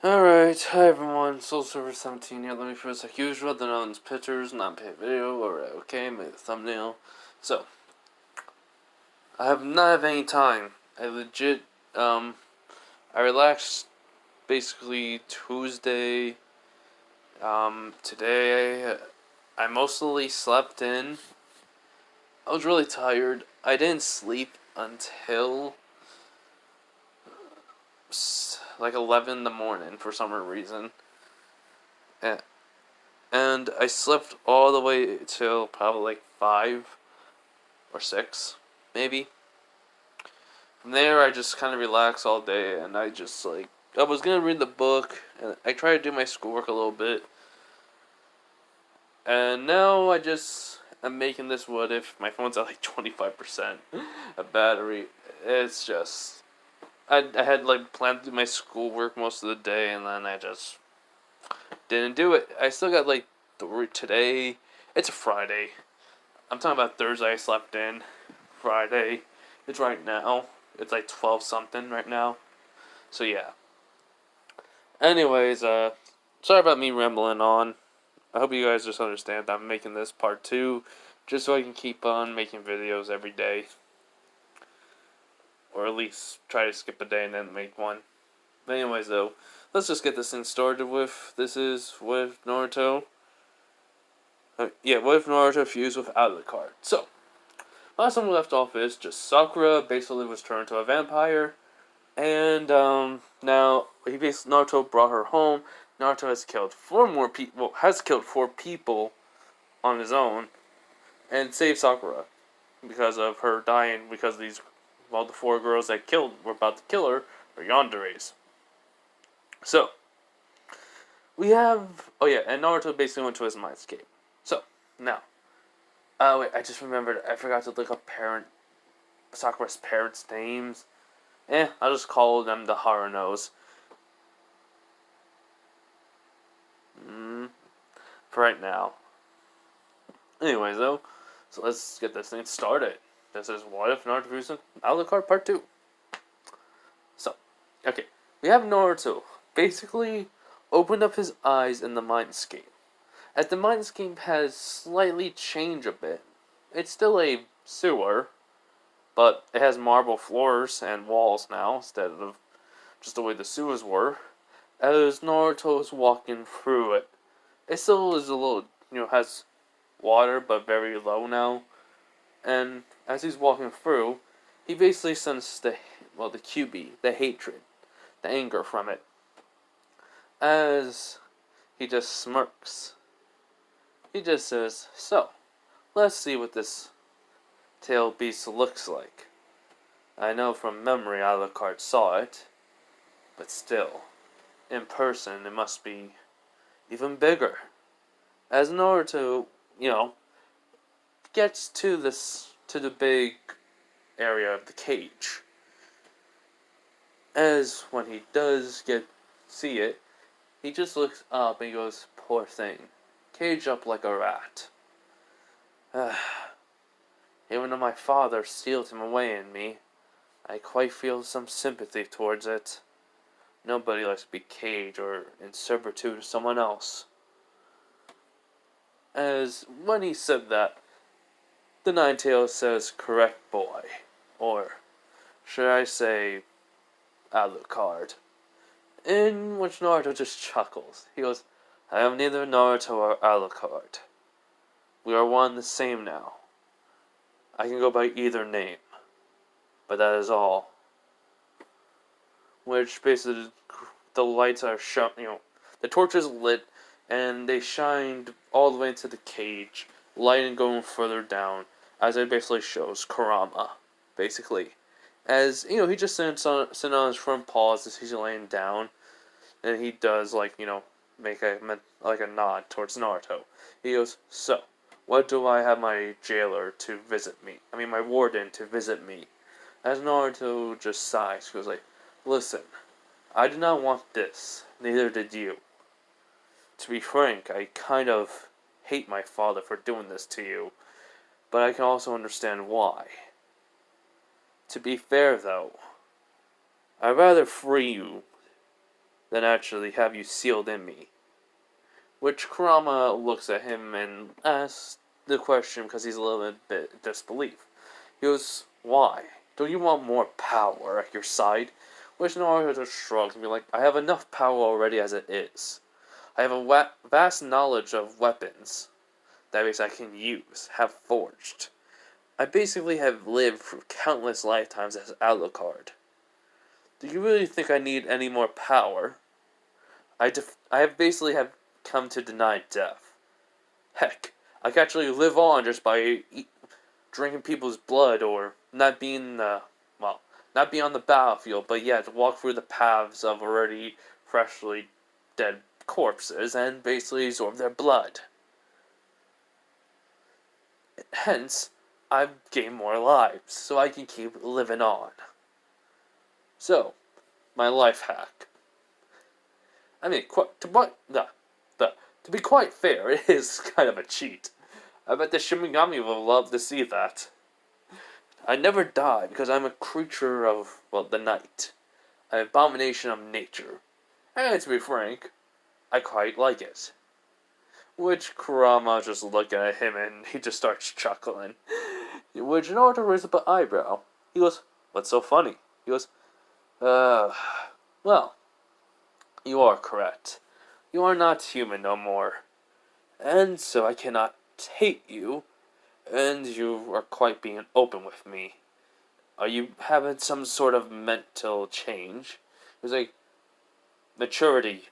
Alright, hi everyone, SoulServer17 here. Let me first, like usual, the known pictures, not paid video, alright, okay, make the thumbnail. So, I have not have any time. I relaxed basically Tuesday. Today, I mostly slept in. I was really tired. I didn't sleep until like 11 in the morning for some reason. And I slept all the way till probably like 5 or 6, maybe. From there, I just kind of relaxed all day, and I was gonna read the book, and I tried to do my schoolwork a little bit. And now I'm making this what if my phone's at like 25% of battery. It's just, I had like planned to do my schoolwork most of the day, and then I just didn't do it. I still got like today. It's a Friday. I'm talking about Thursday. I slept in. Friday. It's right now. It's like 12 something right now. So yeah. Anyways, sorry about me rambling on. I hope you guys just understand that I'm making this part 2 just so I can keep on making videos every day. Or at least try to skip a day and then make one. But anyways though, let's just get this thing started with. This is with Naruto. What if Naruto fused with Alucard? So, last time we left off is just Sakura basically was turned to a vampire, and now Naruto brought her home. Naruto has killed 4 people on his own, and saved Sakura because of her dying because the 4 girls that were about to kill her were yanderes. So we have and Naruto basically went to his mindscape. So now. Wait, I just remembered. I forgot to look up Sakura's parents' names. I'll just call them the Harunos. For right now. Anyways, though, so let's get this thing started. This is What If Naruto Fusion Alucard Part 2. So, okay. We have Naruto basically opened up his eyes in the mindscape. As the mindscape has slightly changed a bit. It's still a sewer, but it has marble floors and walls now, instead of just the way the sewers were. As Naruto is walking through it, it still is a little, has water, but very low now. And as he's walking through, he basically senses the QB, the hatred, the anger from it. As he just smirks. He just says, "So, let's see what this tail beast looks like. I know from memory Alucard saw it, but still, in person it must be even bigger." As Naruto, gets to the big area of the cage. As when he does see it, he just looks up and he goes, "Poor thing, caged up like a rat." Even though my father sealed him away in me, I quite feel some sympathy towards it. Nobody likes to be caged or in servitude to someone else. As when he said that, the Nine-Tails says, "Correct, boy." Or, should I say, Alucard. In which Naruto just chuckles. He goes, "I am neither Naruto or Alucard. We are one and the same now. I can go by either name, but that is all." Which basically, the lights are the torch is lit, and they shined all the way into the cage, lighting going further down, as it basically shows Kurama, basically. As, he just sits on his front paws as he's laying down, and he does, make a nod towards Naruto. He goes, "So, what do I have my jailer to visit me? My warden to visit me?" As Naruto just sighs, he goes like, "Listen, I did not want this, neither did you. To be frank, I kind of hate my father for doing this to you, but I can also understand why. To be fair, though, I'd rather free you than actually have you sealed in me. Which Kurama looks at him and asks the question because he's a little bit disbelief. He goes, "Why? Don't you want more power at your side?" Which Naruto just shrugs and be like, "I have enough power already as it is. I have a vast knowledge of weapons that I can use, have forged. I basically have lived for countless lifetimes as alucard. Do you really think I need any more power? I have basically have come to deny death. Heck, I can actually live on just by drinking people's blood or not being, not be on the battlefield, but yet walk through the paths of already freshly dead corpses and basically absorb their blood. Hence, I've gained more lives, so I can keep living on. So, my life hack. I mean, to be quite fair, it is kind of a cheat. I bet the Shimigami will love to see that. I never die because I'm a creature of, the night. An abomination of nature. And to be frank, I quite like it. Which Kurama just looked at him and he just starts chuckling. Which Naruto raises up an eyebrow. He goes, "What's so funny?" He goes, well, you are correct. You are not human no more. And so I cannot hate you, and you are quite being open with me. Are you having some sort of mental change? It was like, maturity.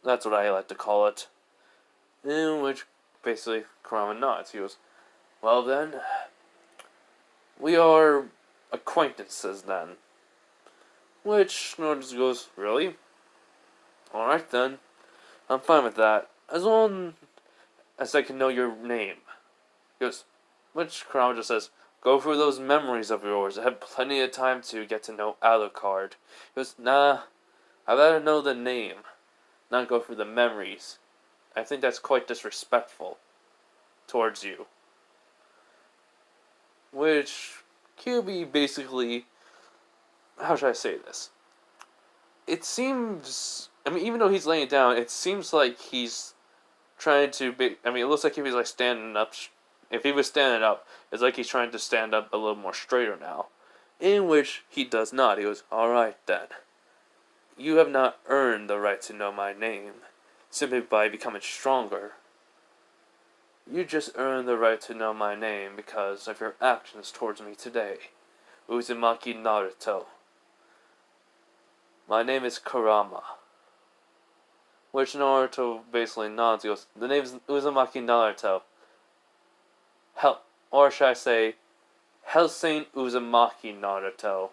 That's what I like to call it. In which, basically, Kurama nods. He goes, "Well then, we are acquaintances then." Which Naruto goes, "Really? Alright then. I'm fine with that. As long as I can know your name." He goes, which Kurama just says, "Go through those memories of yours. I have plenty of time to get to know Alucard." He goes, "Nah, I'd rather know the name, not go through the memories. I think that's quite disrespectful towards you." Which QB basically, how should I say this? It seems, even though he's laying it down, it seems like he's trying to be, it looks like if he's like standing up, if he was standing up, it's like he's trying to stand up a little more straighter now. In which he does not. He goes, "Alright then. You have not earned the right to know my name, simply by becoming stronger. You just earned the right to know my name because of your actions towards me today, Uzumaki Naruto. My name is Kurama." Which Naruto basically nods. He goes, "The name is Uzumaki Naruto. Or should I say, Hellsing Uzumaki Naruto."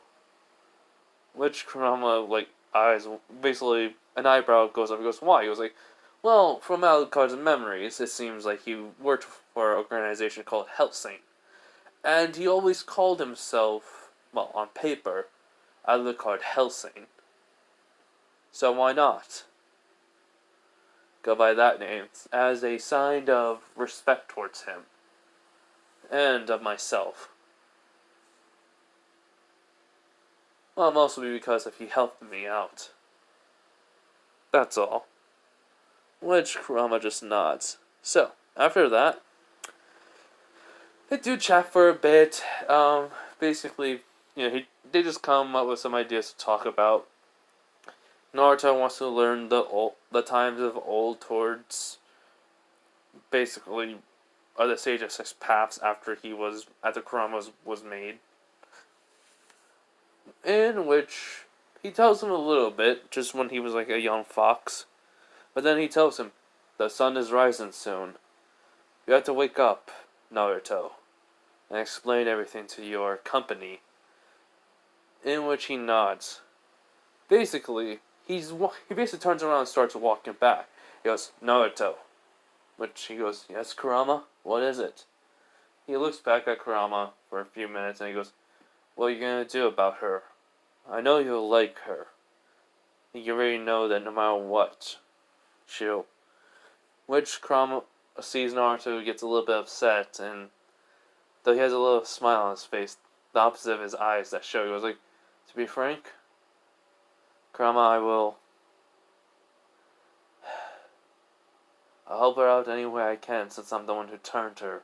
Which Kurama, eyes, basically, an eyebrow goes up. He goes, "Why?" He goes like, "Well, from Alucard's memories, it seems like he worked for an organization called Hellsing. And he always called himself, on paper, Alucard Hellsing. So why not go by that name as a sign of respect towards him and of myself? Well, mostly because if he helped me out. That's all." Which Kurama just nods. So, after that, they do chat for a bit. Basically, they just come up with some ideas to talk about. Naruto wants to learn the times of old towards basically the Sage of Six Paths after Kurama was made. In which he tells him a little bit, just when he was like a young fox. But then he tells him, "The sun is rising soon. You have to wake up, Naruto, and explain everything to your company." In which he nods. Basically, he basically turns around and starts walking back. He goes, "Naruto." Which he goes, "Yes, Kurama? What is it?" He looks back at Kurama for a few minutes and he goes, "What are you gonna do about her? I know you'll like her. You already know that no matter what, she'll..." Which Kurama sees Naruto, gets a little bit upset, and though he has a little smile on his face, the opposite of his eyes that show, he was like, "To be frank, Kurama, I will I'll help her out any way I can since I'm the one who turned her.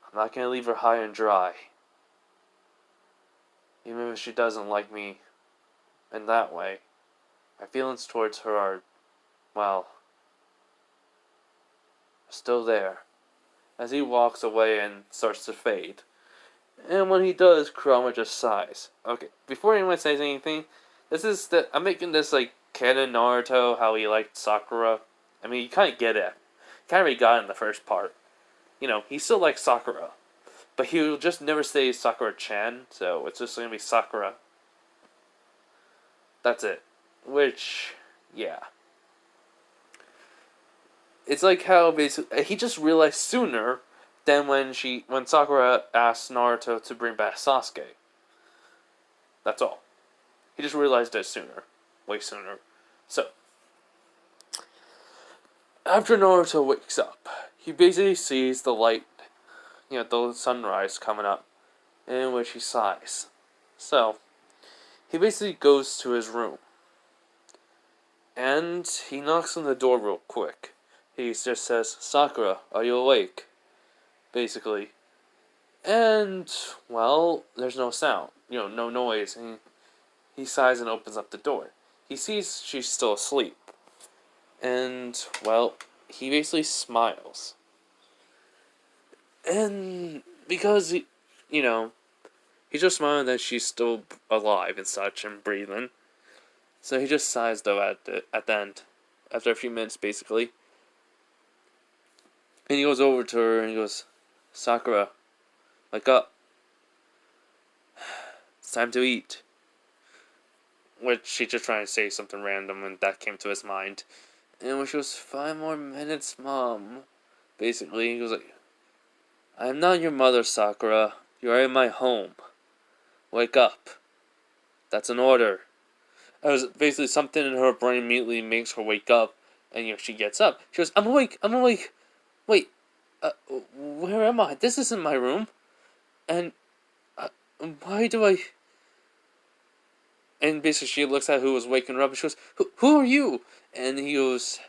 I'm not gonna leave her high and dry. Even if she doesn't like me in that way, my feelings towards her are, well, still there. As he walks away and starts to fade. And when he does, Kurama just sighs. Okay, before anyone says anything, I'm making this like canon Naruto, how he liked Sakura. I mean, you kind of get it. Kind of already got it in the first part. You know, he still likes Sakura. But he'll just never say Sakura-chan, so it's just gonna be Sakura. That's it. Which, yeah. It's like how basically he just realized sooner than when Sakura asked Naruto to bring back Sasuke. That's all. He just realized it sooner. Way sooner. So, after Naruto wakes up, he basically sees the light, the sunrise coming up, in which he sighs. So, he basically goes to his room. And he knocks on the door real quick. He just says, "Sakura, are you awake?" Basically. And, well, there's no sound. No noise. And he sighs and opens up the door. He sees she's still asleep. And, well, he basically smiles. And because, he's just smiling that she's still alive and such and breathing. So he just sighs, though, at the end. After a few minutes, basically. And he goes over to her and he goes, "Sakura, wake up. It's time to eat." Which she's just trying to say something random and that came to his mind. And when she goes, "5 more minutes, Mom." Basically, he goes like, "I am not your mother, Sakura. You are in my home. Wake up. That's an order." It was basically something in her brain immediately makes her wake up. And she gets up. She goes, I'm awake. Wait, where am I? This isn't my room. And why do I... And basically she looks at who was waking her up and she goes, who are you? And he goes,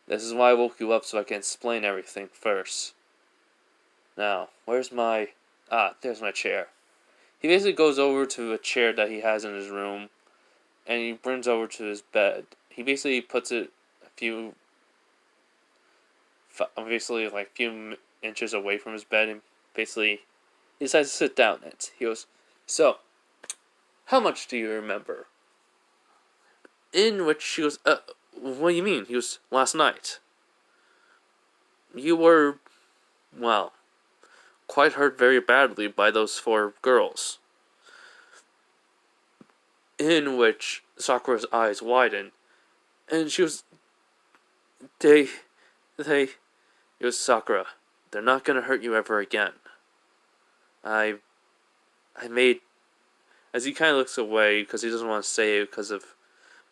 "This is why I woke you up, so I can explain everything first. Now, where's my... there's my chair." He basically goes over to a chair that he has in his room and he brings over to his bed. He basically puts it a few inches away from his bed and basically he decides to sit down in it. He goes, "So, how much do you remember?" In which she goes, "What do you mean?" He goes, "Last night. You were, well, quite hurt very badly by those 4 girls." In which Sakura's eyes widen, and she goes, He goes, "Sakura, they're not gonna hurt you ever again. I made," as he kind of looks away because he doesn't want to say it because of,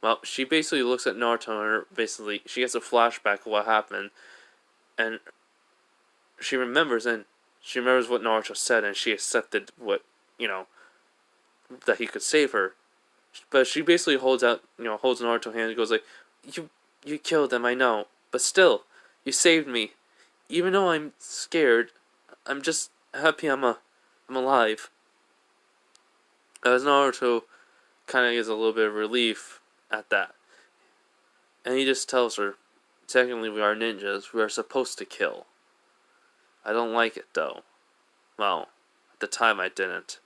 well, she basically looks at Naruto and basically she gets a flashback of what happened, and she remembers what Naruto said, and she accepted what, that he could save her. But she basically holds Naruto's hand and goes like, You killed them, I know, but still, you saved me. Even though I'm scared, I'm just happy I'm alive." As Naruto kind of gets a little bit of relief at that. And he just tells her, "Technically we are ninjas, we are supposed to kill. I don't like it though. Well, at the time I didn't."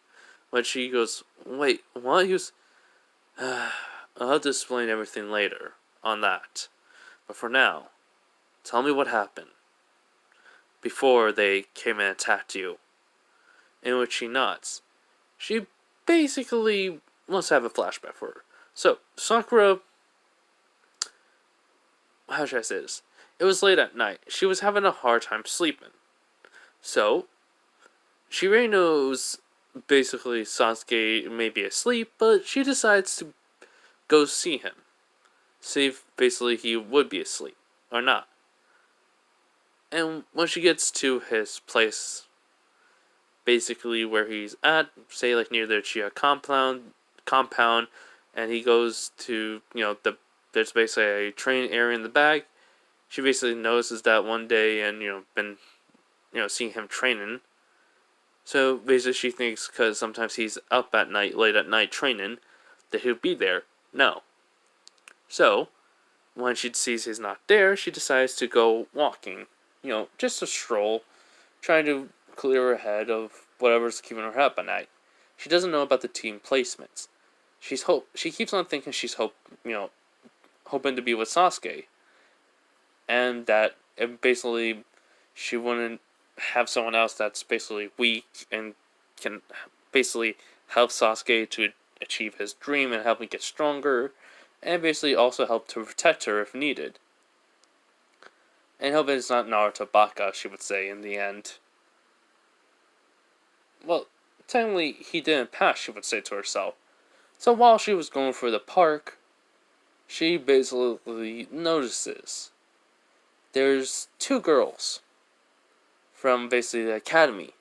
When she goes, "Wait, what?" He goes, "I'll have to explain everything later on that. But for now, tell me what happened before they came and attacked you." In which she nods. She basically wants to have a flashback for her. So, Sakura... How should I say this? It was late at night. She was having a hard time sleeping. So, she already knows basically Sasuke may be asleep, but she decides to go see him. See if basically he would be asleep, or not. And when she gets to his place, basically where he's at, say like near the Uchiha compound, and he goes to, the there's basically a training area in the back. She basically notices that one day and, been, seeing him training. So basically she thinks because sometimes he's up at night, late at night training, that he'll be there. No. So, when she sees he's not there, she decides to go walking. Just a stroll, trying to clear her head of whatever's keeping her up at night. She doesn't know about the team placements. She keeps on thinking she's hoping to be with Sasuke, and that basically she wouldn't have someone else that's basically weak and can basically help Sasuke to achieve his dream and help him get stronger, and basically also help to protect her if needed. And hope it's not Naruto Baka, she would say in the end. Well, technically he didn't pass, she would say to herself. So while she was going through the park, she basically notices there's two girls from basically the academy.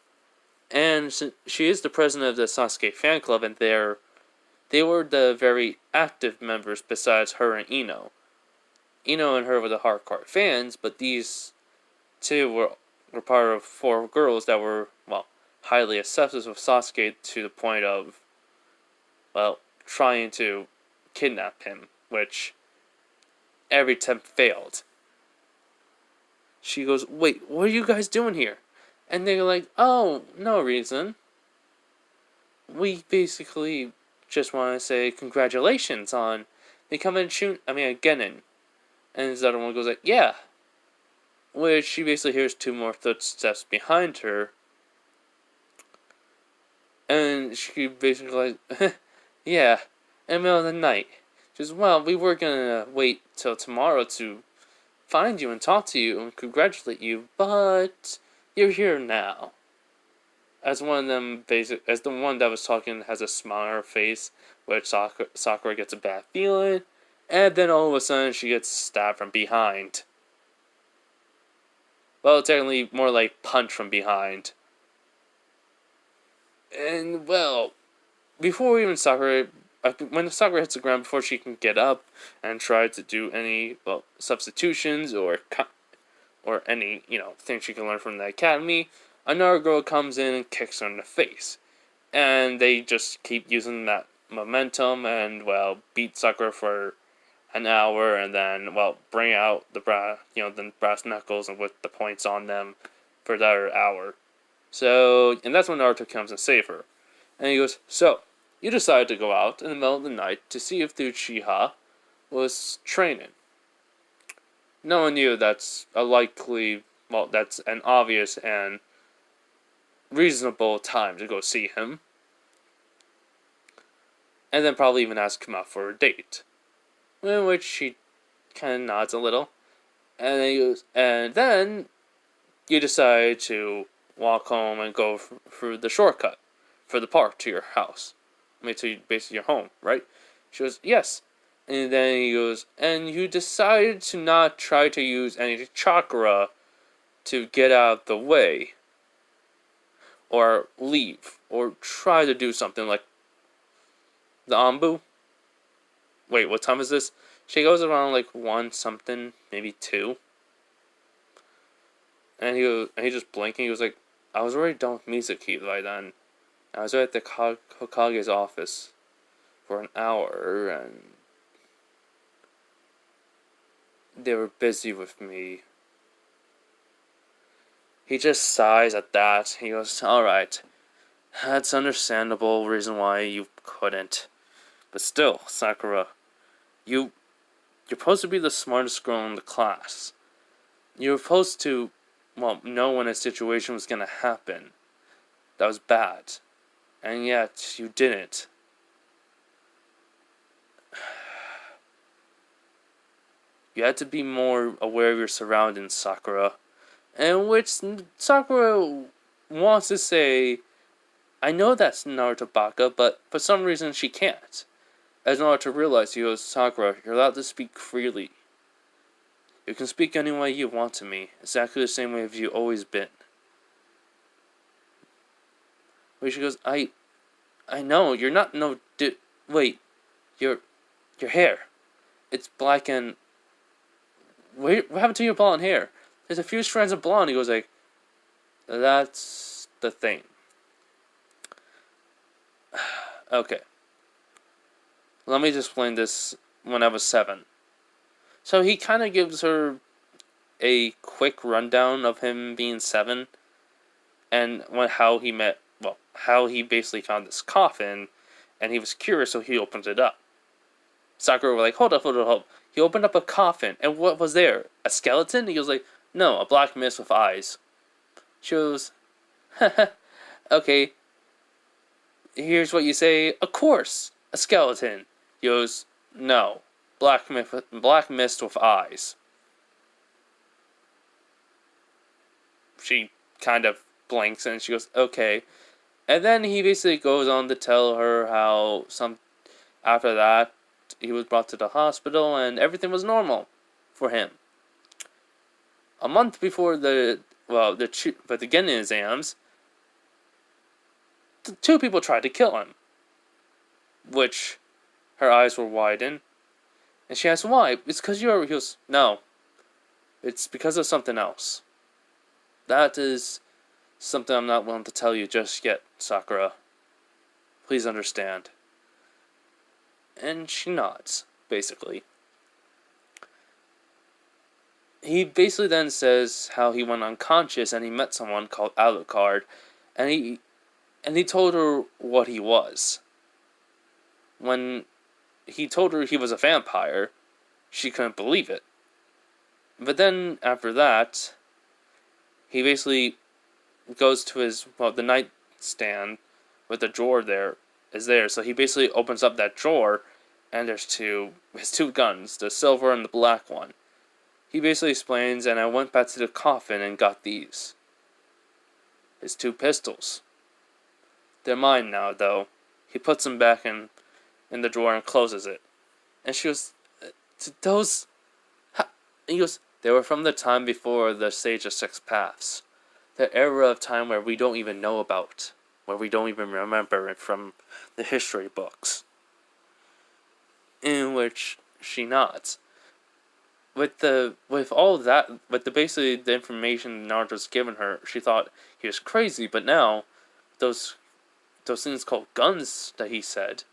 And she is the president of the Sasuke fan club, and they were the very active members besides her and Ino. Ino and her were the hardcore fans, but these two were part of four girls that were, highly obsessive with Sasuke to the point of, trying to kidnap him, which every attempt failed. She goes, "Wait, what are you guys doing here?" And they're like, "Oh, no reason. We basically just want to say congratulations on becoming Genin." And the other one goes like, "Yeah." Which she basically hears two more footsteps behind her. And she basically like, "Yeah, in the middle of the night." She says, "Well, we were gonna wait till tomorrow to find you and talk to you and congratulate you, but you're here now." As one of them, as the one that was talking has a smile on her face, which Sakura gets a bad feeling, and then all of a sudden she gets stabbed from behind. Well, technically more like punch from behind. And before even Sakura, when Sakura hits the ground, before she can get up and try to do any substitutions or any thing she can learn from the academy, another girl comes in and kicks her in the face, and they just keep using that momentum and beat Sakura for an hour, and then bring out the brass knuckles and with the points on them for that hour. So, and that's when Naruto comes and save her, and he goes, "So you decided to go out in the middle of the night to see if the Uchiha was training." No one knew that's that's an obvious and reasonable time to go see him. And then probably even ask him out for a date. In which she kind of nods a little. And then he goes, "And then you decide to walk home and go through the shortcut for the park to your house. To basically your home, right?" She goes, "Yes." And then he goes, "And you decided to not try to use any chakra to get out of the way, or leave, or try to do something like the Anbu?" Wait, what time is this? She goes around 1 something, maybe 2. And he just blinking. He was like, "I was already done with Mizuki by then. I was at the Hokage's office for an hour, and they were busy with me." He just sighs at that. He goes, "Alright, that's understandable reason why you couldn't. But still, Sakura, you're supposed to be the smartest girl in the class. You're supposed to, know when a situation was gonna happen that was bad. And yet, you didn't. You had to be more aware of your surroundings, Sakura." And which Sakura wants to say, "I know that's Naruto Baka, but for some reason she can't." As Naruto realizes, he goes, "Sakura, you're allowed to speak freely. You can speak any way you want to me, exactly the same way as you've always been." Where she goes, I know, you're not wait, your hair. it's black and... Wait, what happened to your blonde hair? There's a few strands of blonde. He goes like, that's the thing. Okay. Let me just explain this when I was 7. So he kind of gives her a quick rundown of him being 7 and how he met, well, how he basically found this coffin, and he was curious, so he opens it up. Sakura was like, hold up. He opened up a coffin, and what was there? A skeleton? He was like, no, a black mist with eyes. She goes, okay, here's what you say, of course, a skeleton. He goes, no, black mist with eyes. She kind of blinks and she goes, okay. And then he basically goes on to tell her how after that, he was brought to the hospital and everything was normal for him. A month before the beginning exams, the 2 people tried to kill him. Which, her eyes were widened. And she asked, why? It's because he goes, no. It's because of something else. That is something I'm not willing to tell you just yet, Sakura. Please understand. And she nods, basically. He basically then says how he went unconscious and he met someone called Alucard, and he told her what he was. When he told her he was a vampire, she couldn't believe it. But then, after that, he basically goes to the nightstand with the drawer there is there. So he basically opens up that drawer, and there's his 2 guns, the silver and the black one. He basically explains, and I went back to the coffin and got these. His 2 pistols. They're mine now, though. He puts them back in the drawer and closes it. And she goes, those... And he goes, they were from the time before the Sage of 6 Paths. The era of time where we don't even know about. Where we don't even remember it from the history books. In which she nods. With all that, basically the information Naruto's given her, she thought he was crazy, but now, those things called guns that he said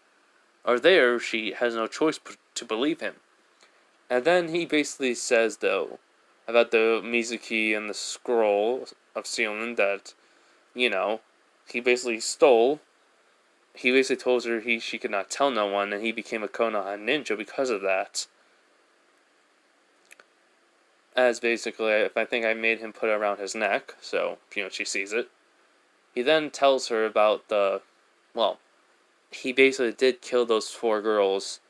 are there, she has no choice to believe him. And then he basically says, though, about the Mizuki and the scroll of sealing that, he basically stole. He basically told her she could not tell no one, and he became a Konoha ninja because of that. As basically, I think I made him put it around his neck, so, she sees it. He then tells her about he basically did kill those 4 girls,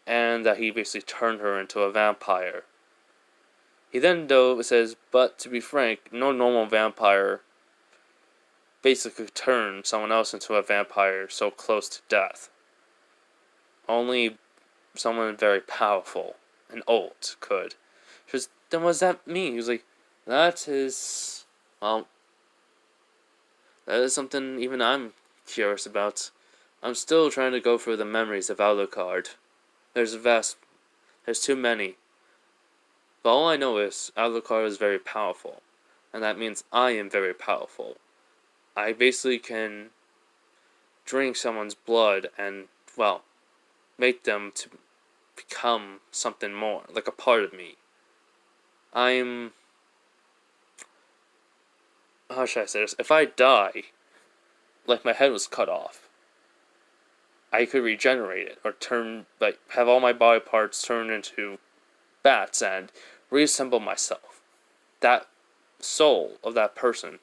and that he basically turned her into a vampire. He then, though, says, but to be frank, no normal vampire basically turned someone else into a vampire so close to death. Only someone very powerful and old could. She goes, then what does that mean? He was like, that is something even I'm curious about. I'm still trying to go through the memories of Alucard. There's too many. But all I know is Alucard is very powerful, and that means I am very powerful. I basically can drink someone's blood and, make them to become something more, like a part of me. How should I say this? If I die, like my head was cut off, I could regenerate it, or have all my body parts turned into bats and reassemble myself. That soul of that person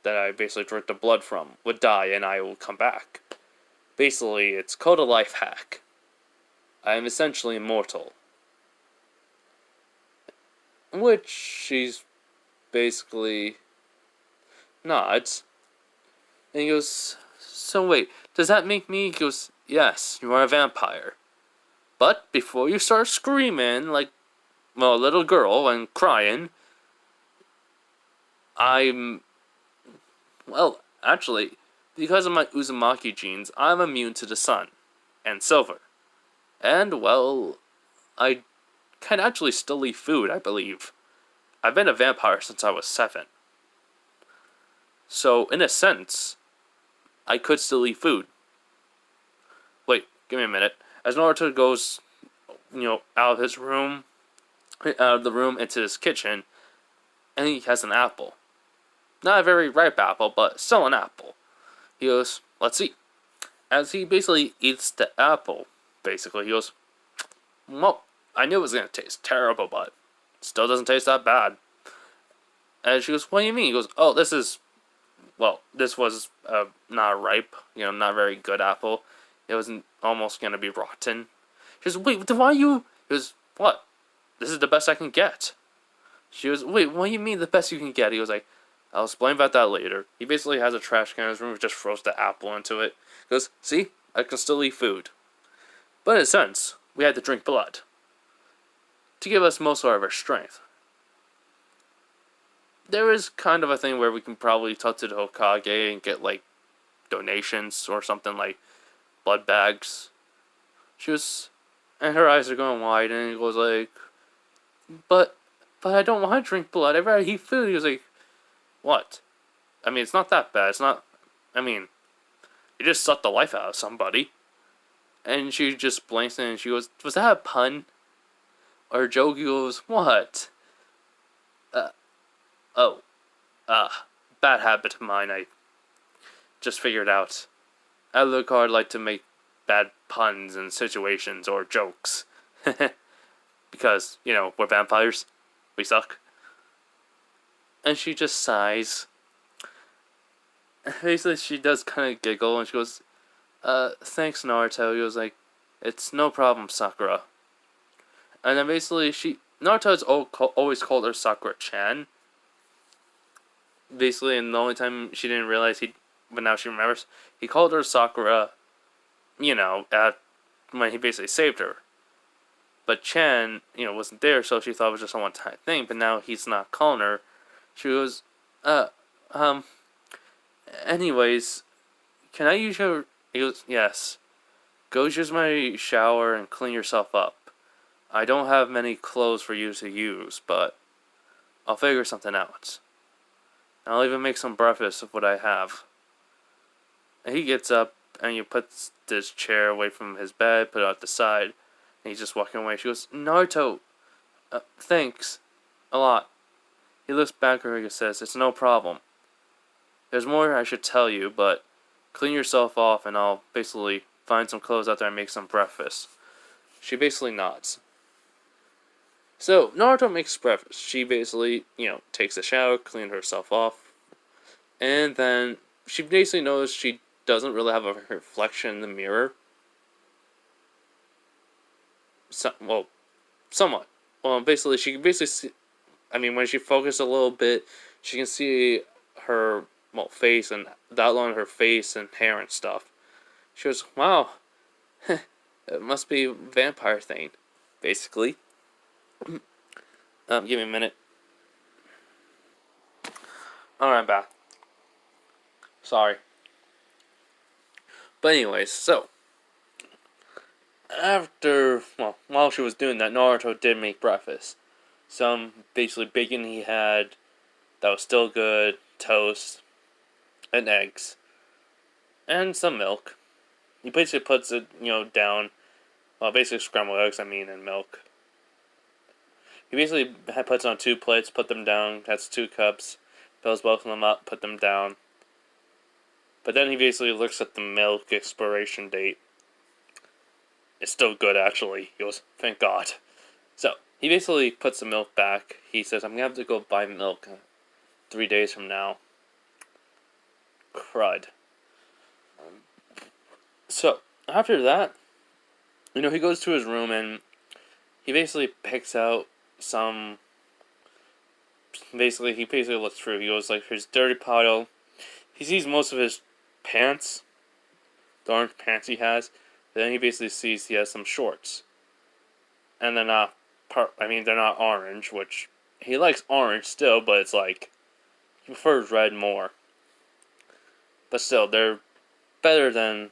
that I basically drank the blood from would die and I will come back. Basically, it's called a life hack. I am essentially immortal. Which she's basically nods. And he goes, so wait, does that make me? He goes, yes, you are a vampire. But before you start screaming like, a little girl and crying, actually, because of my Uzumaki genes, I'm immune to the sun and silver. And, well, I can actually still eat food, I believe. I've been a vampire since I was 7. So, in a sense, I could still eat food. Wait, give me a minute. As Naruto goes, out of his room, out of the room into his kitchen, and he has an apple. Not a very ripe apple, but still an apple. He goes, let's eat. As he basically eats the apple, basically, he goes, well, I knew it was going to taste terrible, but still doesn't taste that bad. And she goes, what do you mean? He goes, oh, this was not ripe, not very good apple. It was almost going to be rotten. She goes, wait, then why you? He goes, what? This is the best I can get. She goes, wait, what do you mean the best you can get? He was like, I'll explain about that later. He basically has a trash can in his room, just throws the apple into it. He goes, see, I can still eat food. But in a sense, we had to drink blood to give us most of our strength. There is kind of a thing where we can probably talk to the Hokage and get, like, donations or something like blood bags. And her eyes are going wide, and he goes like, but I don't want to drink blood. I'd rather eat food. He was like, what? I mean, it's not that bad. You just sucked the life out of somebody. And she just blinks and she goes, was that a pun? Or joke? He goes, what? Bad habit of mine. I just figured out. Alucard like to make bad puns and situations or jokes. Because, we're vampires. We suck. And she just sighs. Basically, she does kind of giggle and she goes, thanks, Naruto. He was like, it's no problem, Sakura. And then basically, Naruto's always called her Sakura-chan. Basically, and the only time she didn't realize but now she remembers, he called her Sakura, when he basically saved her. But Chan, wasn't there, so she thought it was just a one-time thing, but now he's not calling her. She goes, anyways, can I use your... He goes, yes. Go use my shower and clean yourself up. I don't have many clothes for you to use, but I'll figure something out. I'll even make some breakfast of what I have. And he gets up, and he puts this chair away from his bed, put it out the side, and he's just walking away. She goes, Naruto, thanks a lot. He looks back at her and says, it's no problem. There's more I should tell you, but clean yourself off and I'll basically find some clothes out there and make some breakfast. She basically nods. So, Naruto makes breakfast. She basically, takes a shower, cleans herself off, and then she basically knows she doesn't really have a reflection in the mirror. Somewhat. Basically, she can basically see, when she focuses a little bit, she can see her, face and the outline of her face and hair and stuff. She goes, wow, it must be a vampire thing, basically. Give me a minute. Alright, back. Sorry. But anyways, so while she was doing that, Naruto did make breakfast. Some basically bacon he had that was still good, toast, and eggs, and some milk. He basically puts it, down. Well, basically scrambled eggs, and milk. He basically puts on 2 plates, put them down, has 2 cups, fills both of them up, put them down. But then he basically looks at the milk expiration date. It's still good, actually. He goes, thank God. So, he basically puts the milk back. He says, I'm going to have to go buy milk 3 days from now. Crud. So, after that, he goes to his room and he basically picks out some... he basically looks through. He goes, his dirty pile. He sees most of his pants. The orange pants he has. Then he basically sees he has some shorts. And they're not they're not orange, which he likes orange still, but it's he prefers red more. But still, they're better than,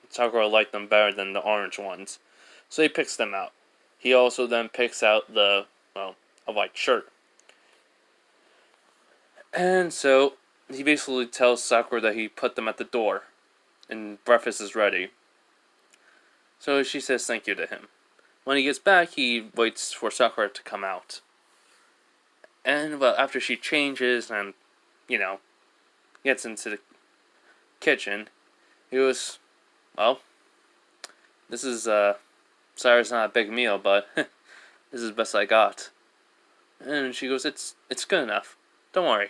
Sakura liked them better than the orange ones. So he picks them out. He also then picks out a white shirt. And so he basically tells Sakura that he put them at the door and breakfast is ready. So she says thank you to him. When he gets back, he waits for Sakura to come out. And, well, after she changes and, gets into the kitchen, he goes, well, this is, sorry it's not a big meal, but this is the best I got. And she goes, it's good enough. Don't worry.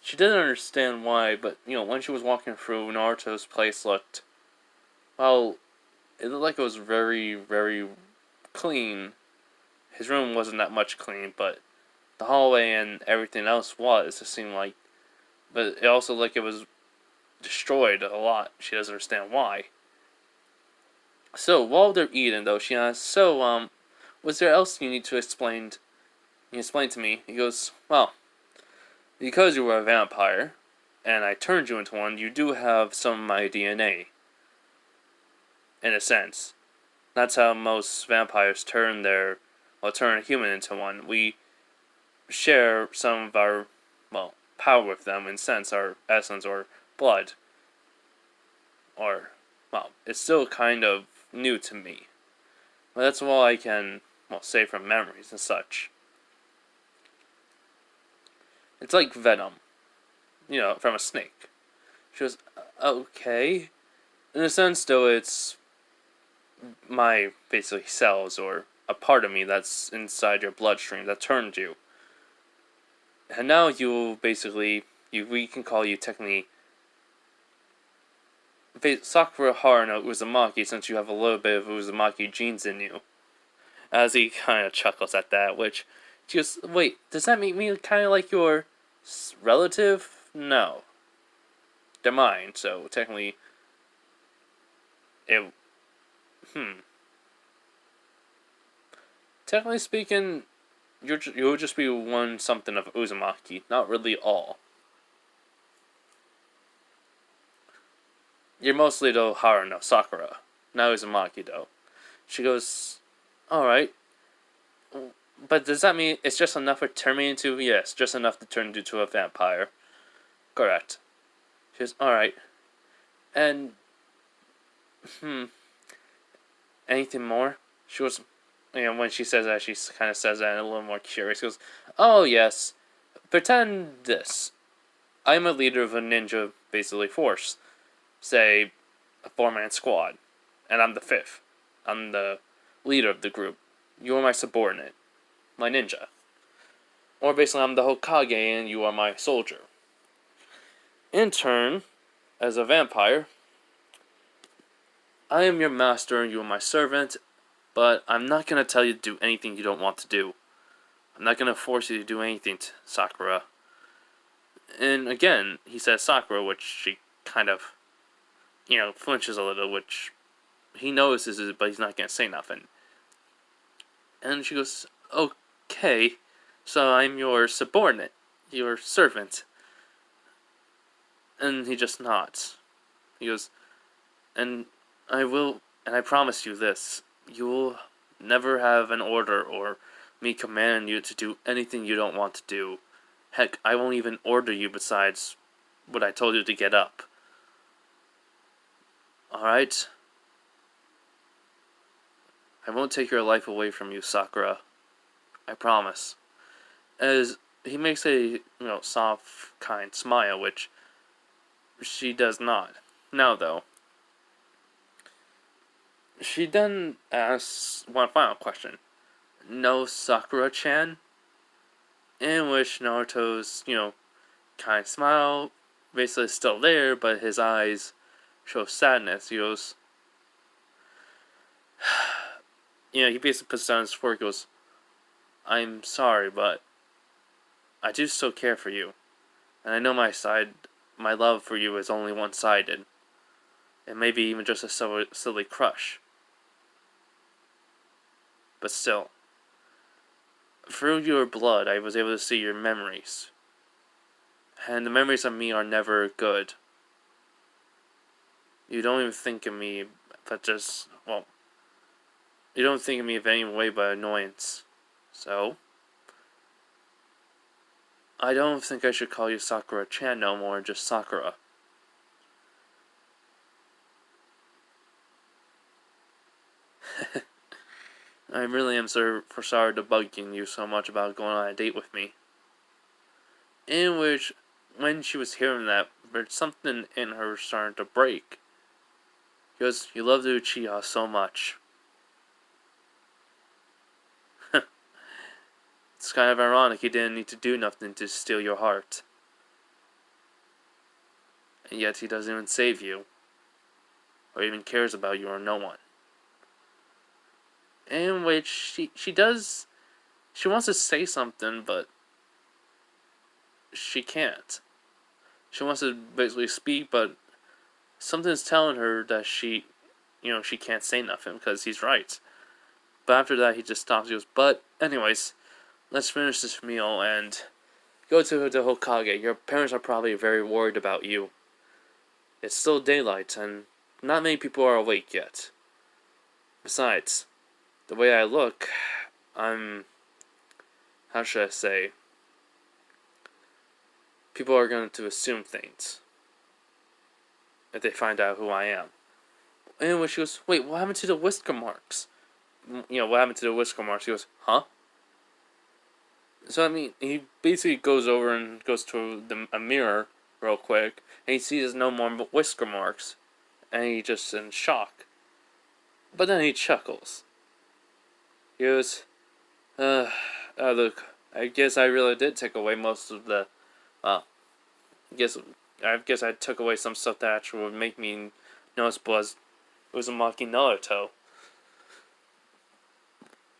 She didn't understand why, but, when she was walking through, Naruto's place looked, well, it looked like it was very, very clean. His room wasn't that much clean, but the hallway and everything else was. It seemed like, but it also looked like it was destroyed a lot. She doesn't understand why. So while they're eating, though, she asks, "So, was there else you need to explain? You explain to me?" He goes, "Well, because you were a vampire, and I turned you into one, you do have some of my DNA. In a sense, that's how most vampires turn a human into one. We share some of our, power with them, in sense, our essence or blood. Or, it's still kind of new to me. But that's all I can, say from memories and such. It's like venom, from a snake." She goes, "Okay. In a sense, though, it's my, basically, cells, or a part of me that's inside your bloodstream that turned you. And now you basically, we can call you technically Sakura Haruno Uzumaki, since you have a little bit of Uzumaki genes in you." As he kind of chuckles at that, which, she goes, "Wait, does that make me kind of like your relative?" "No. They're mine, so technically, it, technically speaking, you'll just be one something of Uzumaki, not really all. You're mostly, though, Haruno, Sakura, not Uzumaki, though." She goes, "Alright. But does that mean it's just enough to turn me into..." "Yes, just enough to turn you into a vampire." "Correct." She goes, "Alright. And, anything more?" She goes, when she says that, she kind of says that and a little more curious. She goes, "Oh, yes. Pretend this. I'm a leader of a ninja, basically, force. Say, a 4-man squad. And I'm the 5th. I'm the leader of the group. You are my subordinate. My ninja. Or basically, I'm the Hokage and you are my soldier. In turn, as a vampire, I am your master and you are my servant, but I'm not going to tell you to do anything you don't want to do. I'm not going to force you to do anything, Sakura." And again, he says Sakura, which she kind of, flinches a little, which he notices it, but he's not going to say nothing. And she goes, "Okay, so I'm your subordinate, your servant." And he just nods. He goes, and I promise you this, you will never have an order or me command you to do anything you don't want to do. Heck, I won't even order you besides what I told you to get up. Alright? I won't take your life away from you, Sakura. I promise." As he makes a, soft, kind smile, which she does not. Now, though, she then asks one final question. "No, Sakura-chan?" In which Naruto's, kind smile basically is still there, but his eyes show sadness. He goes, he basically puts down his fork. He goes, "I'm sorry, but I do still care for you. And I know my love for you is only one-sided. It may be even just a silly crush. But still, through your blood, I was able to see your memories. And the memories of me are never good. You don't even think of me, but just, You don't think of me of any way but annoyance. So, I don't think I should call you Sakura-chan no more, just Sakura. I really am sorry to bugging you so much about going on a date with me. In which, when she was hearing that, there's something in her starting to break. Because you love the Uchiha so much. It's kind of ironic he didn't need to do nothing to steal your heart. And yet he doesn't even save you. Or even cares about you or no one. In which she wants to say something, but she can't. She wants to basically speak, but something's telling her that she can't say nothing because he's right. But after that, he just stops. He goes, but anyways, let's finish this meal and go to the Hokage. Your parents are probably very worried about you. It's still daylight, and not many people are awake yet. Besides, the way I look, how should I say? People are going to assume things if they find out who I am. And when she goes, wait, what happened to the whisker marks? What happened to the whisker marks? He goes, huh? So, he basically goes over and goes to a mirror real quick, and he sees no more whisker marks, and he just in shock. But then he chuckles. He goes, look, I guess I really did take away most of the, I guess I took away some stuff that actually would make me noticeable as Uzumaki Naruto.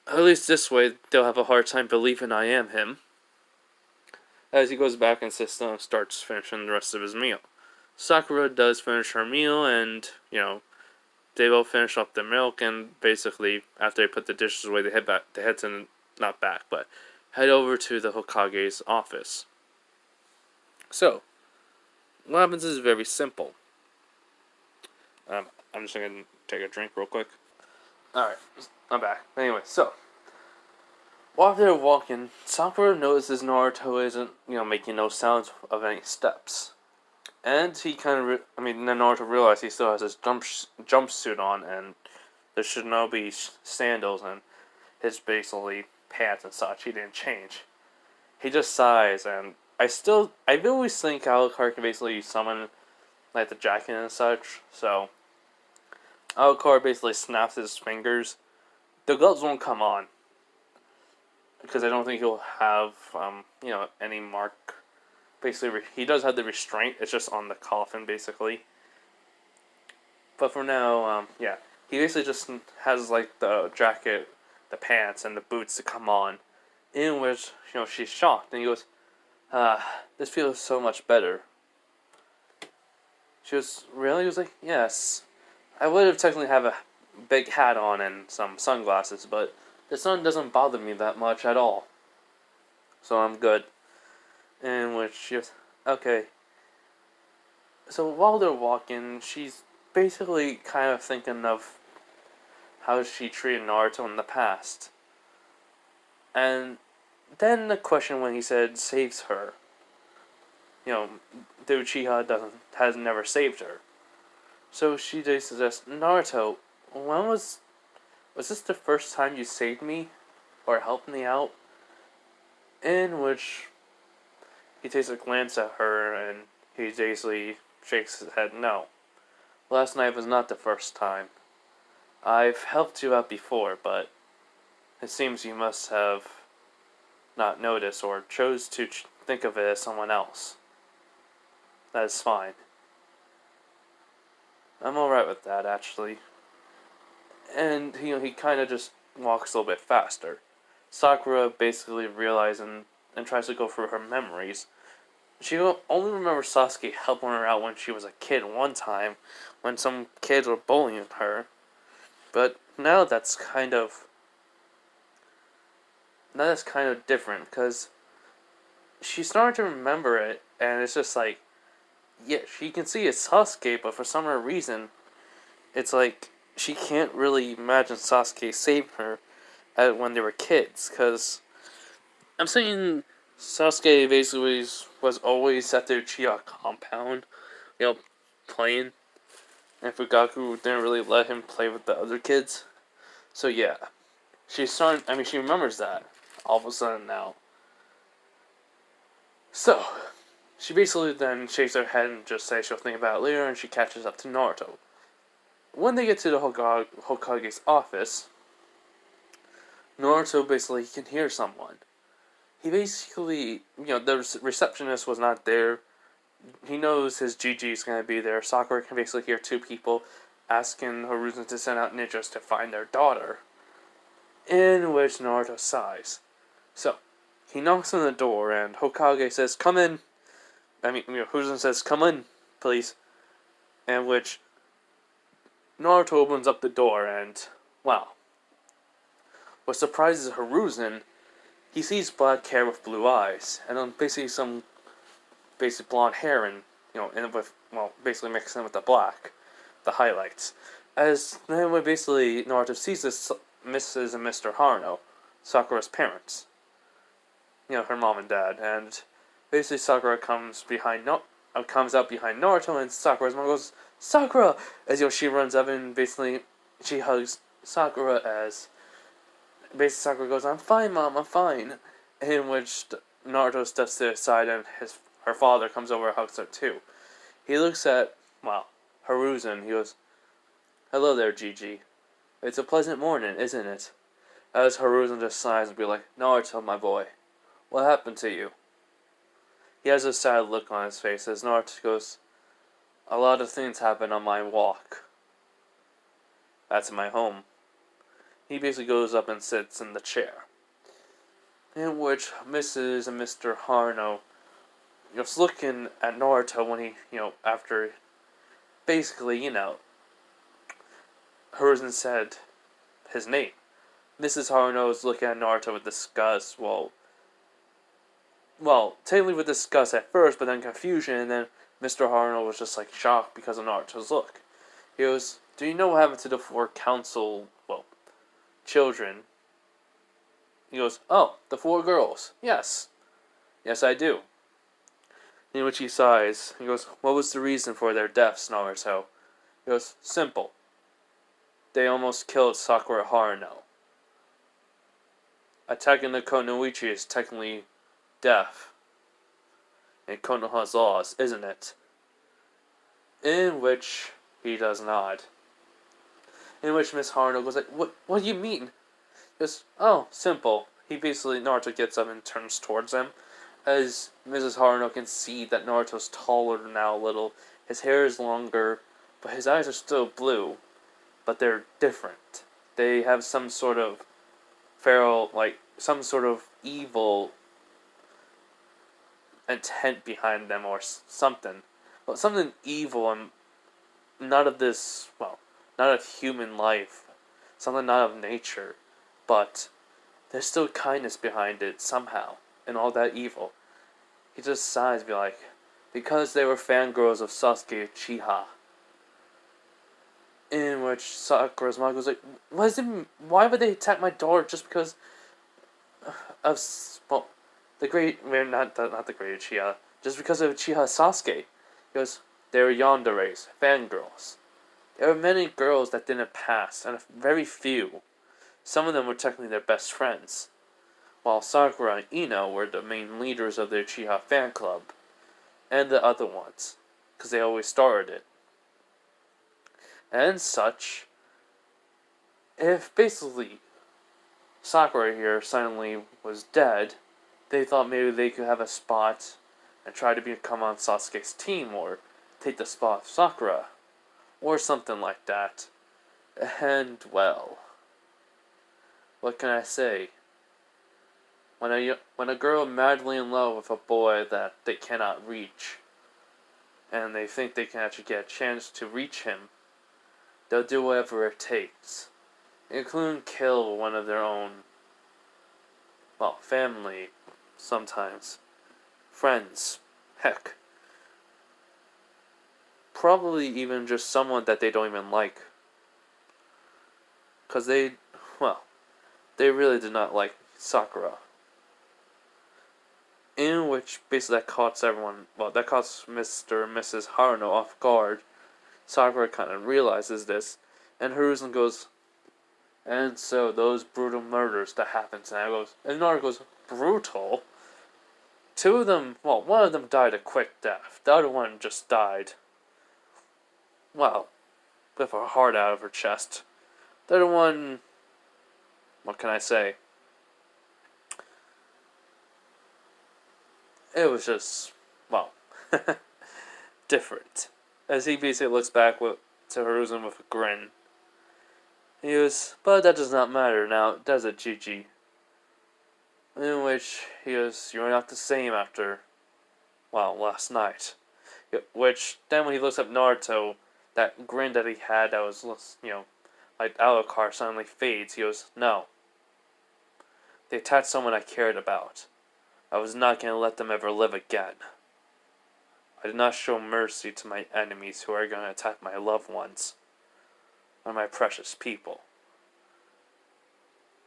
At least this way, they'll have a hard time believing I am him. As he goes back and sits down and starts finishing the rest of his meal. Sakura does finish her meal, and, they both finish up the milk, and basically, after they put the dishes away, they head to, not back, but head over to the Hokage's office. So, what happens is very simple. I'm just going to take a drink real quick. Alright, I'm back. Anyway, so, while they're walking, Sakura notices Naruto isn't, making no sounds of any steps. And he kind of, then Naruto realizes he still has his jumpsuit on, and there should now be sandals and his basically pants and such. He didn't change. He just sighs, and I always think Alucard can basically summon, like, the jacket and such, so Alucard basically snaps his fingers. The gloves won't come on, because I don't think he'll have, any mark. Basically, he does have the restraint, it's just on the coffin, basically. But for now, he basically just has, like, the jacket, the pants, and the boots to come on, in which, she's shocked, and he goes, this feels so much better. She goes, really? He was like, yes. I would have technically have a big hat on and some sunglasses, but the sun doesn't bother me that much at all. So I'm good. In which she goes, okay. So while they're walking, she's basically kind of thinking of how she treated Naruto in the past. And then the question when he said saves her. The Uchiha has never saved her. So she just suggests, Naruto, when was this the first time you saved me? Or helped me out? In which he takes a glance at her and he basically shakes his head, no. Last night was not the first time. I've helped you out before, but it seems you must have not noticed or chose to think of it as someone else. That is fine. I'm alright with that, actually. And, he kind of just walks a little bit faster. Sakura basically realizing and tries to go through her memories. She only remembers Sasuke helping her out when she was a kid one time, when some kids were bullying her. But now that's kind of different, because she's starting to remember it, and it's just like, yeah, she can see it's Sasuke, but for some reason, it's like, she can't really imagine Sasuke saving her when they were kids, because I'm saying Sasuke basically was always at their Uchiha compound, you know, playing, and Fugaku didn't really let him play with the other kids. So yeah, she's starting. I mean, she remembers that all of a sudden now. So she basically then shakes her head and just says she'll think about it later, and she catches up to Naruto. When they get to the Hokage's office, Naruto basically can hear someone. He basically, the receptionist was not there. He knows his GG is going to be there. Sakura can basically hear two people asking Hiruzen to send out ninjas to find their daughter, in which Naruto sighs. So, he knocks on the door and Hokage says, "Come in." Hiruzen says, "Come in, please." In which Naruto opens up the door and, wow. What surprises Hiruzen, he sees black hair with blue eyes, and then basically some basic blonde hair and, basically mixing with the black, the highlights. As then when basically Naruto sees this, Mrs. and Mr. Haruno, Sakura's parents, her mom and dad, and basically Sakura comes out behind Naruto, and Sakura's mom goes, "Sakura!" As she runs up and basically she hugs Sakura as basically Sakura goes, "I'm fine, Mom, I'm fine." In which Naruto steps to the side and her father comes over and hugs her too. He looks at, Hiruzen. He goes, "Hello there, Gigi. It's a pleasant morning, isn't it?" As Hiruzen just sighs and be like, "Naruto, my boy, what happened to you?" He has a sad look on his face as Naruto goes, "A lot of things happen on my walk. That's my home." He basically goes up and sits in the chair, in which Mrs. and Mr. Haruno just looking at Naruto when he, after basically, Hiruzen said his name. Mrs. Haruno is looking at Naruto with disgust, technically with disgust at first, but then confusion, and then Mr. Haruno was just like shocked because of Naruto's look. He goes, "Do you know what happened to the four council, children?" He goes, "Oh, the four girls. Yes. Yes, I do." In which he sighs. He goes, "What was the reason for their deaths, Naruto?" He goes, "Simple. They almost killed Sakura Haruno. Attacking the Konoichi is technically death in Konoha's laws, isn't it?" In which he does not. In which Miss Haruno goes like, What do you mean?" He goes, "Oh, simple." Naruto gets up and turns towards him. As Mrs. Haruno can see that Naruto's taller now a little. His hair is longer, but his eyes are still blue. But they're different. They have some sort of feral, some sort of evil intent behind them or something. Well, something evil and not of this, not of human life. Something not of nature. But there's still kindness behind it somehow. And all that evil. He just sighs and be like, "Because they were fangirls of Sasuke Uchiha." In which Sakura's mom goes like, "Why would they attack my daughter just because of, the great, not the great Uchiha, just because of Uchiha Sasuke?" He goes, "They were yanderes, fangirls. There were many girls that didn't pass, and very few. Some of them were technically their best friends, while Sakura and Ino were the main leaders of the Uchiha fan club, and the other ones, because they always started it. And such, if basically Sakura here suddenly was dead, they thought maybe they could have a spot and try to become on Sasuke's team or take the spot of Sakura, or something like that. And, well, what can I say? When a girl madly in love with a boy that they cannot reach, and they think they can actually get a chance to reach him, they'll do whatever it takes, including kill one of their own, family, sometimes, friends, heck, probably even just someone that they don't even like. because well, they really did not like Sakura. In which basically that caught everyone, well, that caught Mr. and Mrs. Haruno off guard. Sakura kind of realizes this, and Hiruzen goes, and so those brutal murders that happened tonight and Naruto goes, brutal? Two of them, well, one of them died a quick death. The other one just died, well, with her heart out of her chest. The other one, what can I say? It was just, well, different. As he basically looks back to Hiruzen with a grin. He goes, but that does not matter now, does it, Gigi? In which he goes, you're not the same after, well, last night. Which, then when he looks at Naruto, that grin that he had that was, like alucard suddenly fades. He goes, no. They attacked someone I cared about. I was not going to let them ever live again. I did not show mercy to my enemies who are going to attack my loved ones, or my precious people.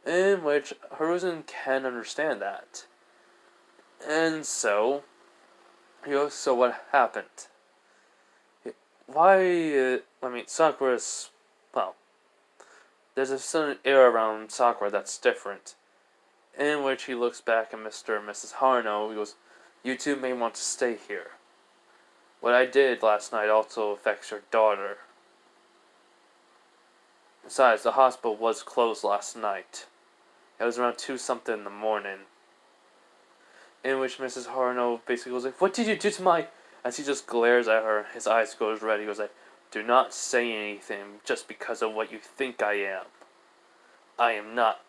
In which Hiruzen can understand that. And so, he goes, so what happened? Sakura's, well, there's a certain air around Sakura that's different. In which he looks back at Mr. and Mrs. Haruno. He goes, you two may want to stay here. What I did last night also affects your daughter. Besides, the hospital was closed last night. It was around 2-something in the morning. In which Mrs. Haruno basically goes like, what did you do to my... As he just glares at her, his eyes goes red. He goes like, do not say anything just because of what you think I am. I am not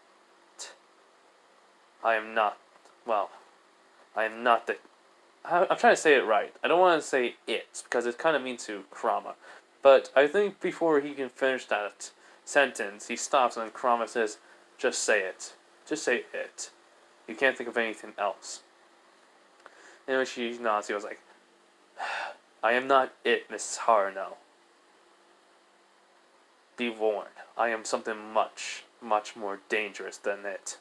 the... I'm trying to say it right. I don't want to say it, because it kind of means to Kurama. But I think before he can finish that sentence, he stops and Kurama says, just say it. Just say it. You can't think of anything else. And when she nods, he was like, I am not it, Mrs. Haruno. Be warned. I am something much, much more dangerous than it.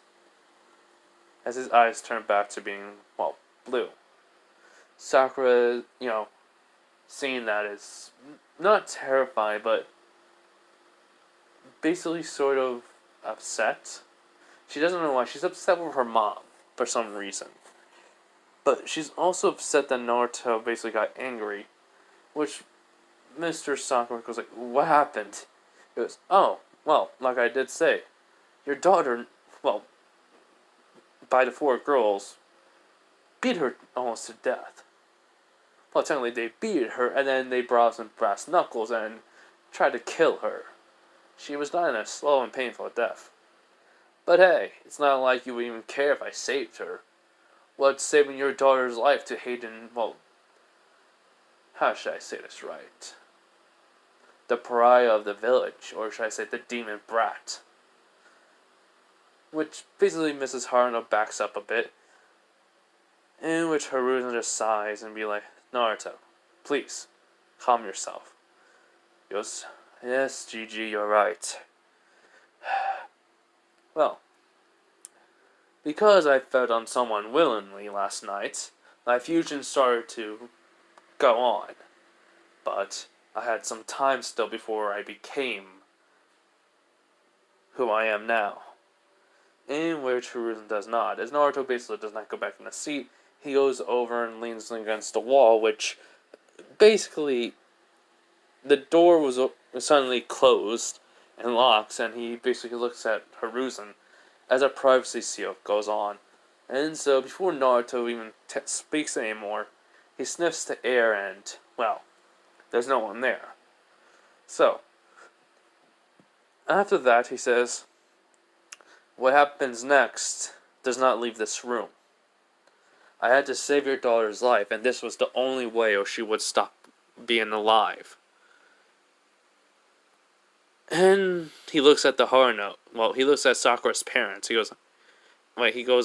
As his eyes turn back to being, well, blue. Sakura, seeing that is not terrified, but basically sort of upset. She doesn't know why. She's upset with her mom for some reason. But she's also upset that Naruto basically got angry. Which Mr. Sakura goes like, what happened? He goes, oh, well, like I did say, your daughter, well, by the 4 girls, beat her almost to death. Well, technically they beat her, and then they brought some brass knuckles and tried to kill her. She was dying a slow and painful death. But hey, it's not like you would even care if I saved her. What's saving your daughter's life to Hayden, well, how should I say this right? The pariah of the village, or should I say the demon brat. Which basically Mrs. Haruno backs up a bit, in which Hiruzen just sighs and be like, Naruto, please, calm yourself. He goes, yes, Gigi, you're right. Well, because I fed on someone willingly last night, my fusion started to go on. But I had some time still before I became who I am now. In which Hiruzen does not. As Naruto basically does not go back in the seat, he goes over and leans against the wall, which basically the door was suddenly closed and locks, and he basically looks at Hiruzen as a privacy seal goes on. And so before Naruto even speaks anymore, he sniffs the air and, well, there's no one there. So, after that he says, what happens next does not leave this room. I had to save your daughter's life, and this was the only way or she would stop being alive. And he looks at the Haruno. Well, he looks at Sakura's parents. He goes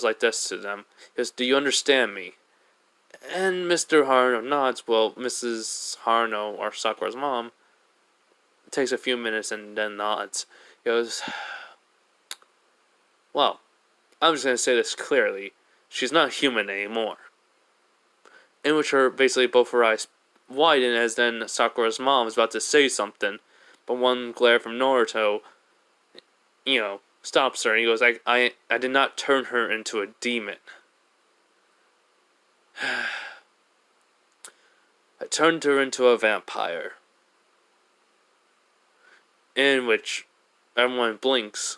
like this to them. He goes, do you understand me? And Mr. Haruno nods. Well, Mrs. Haruno, or Sakura's mom, takes a few minutes and then nods. He goes, Well, I'm just gonna say this clearly. She's not human anymore. In which basically both her eyes widen as then Sakura's mom is about to say something, but one glare from Naruto, stops her and he goes, I did not turn her into a demon. I turned her into a vampire. In which everyone blinks.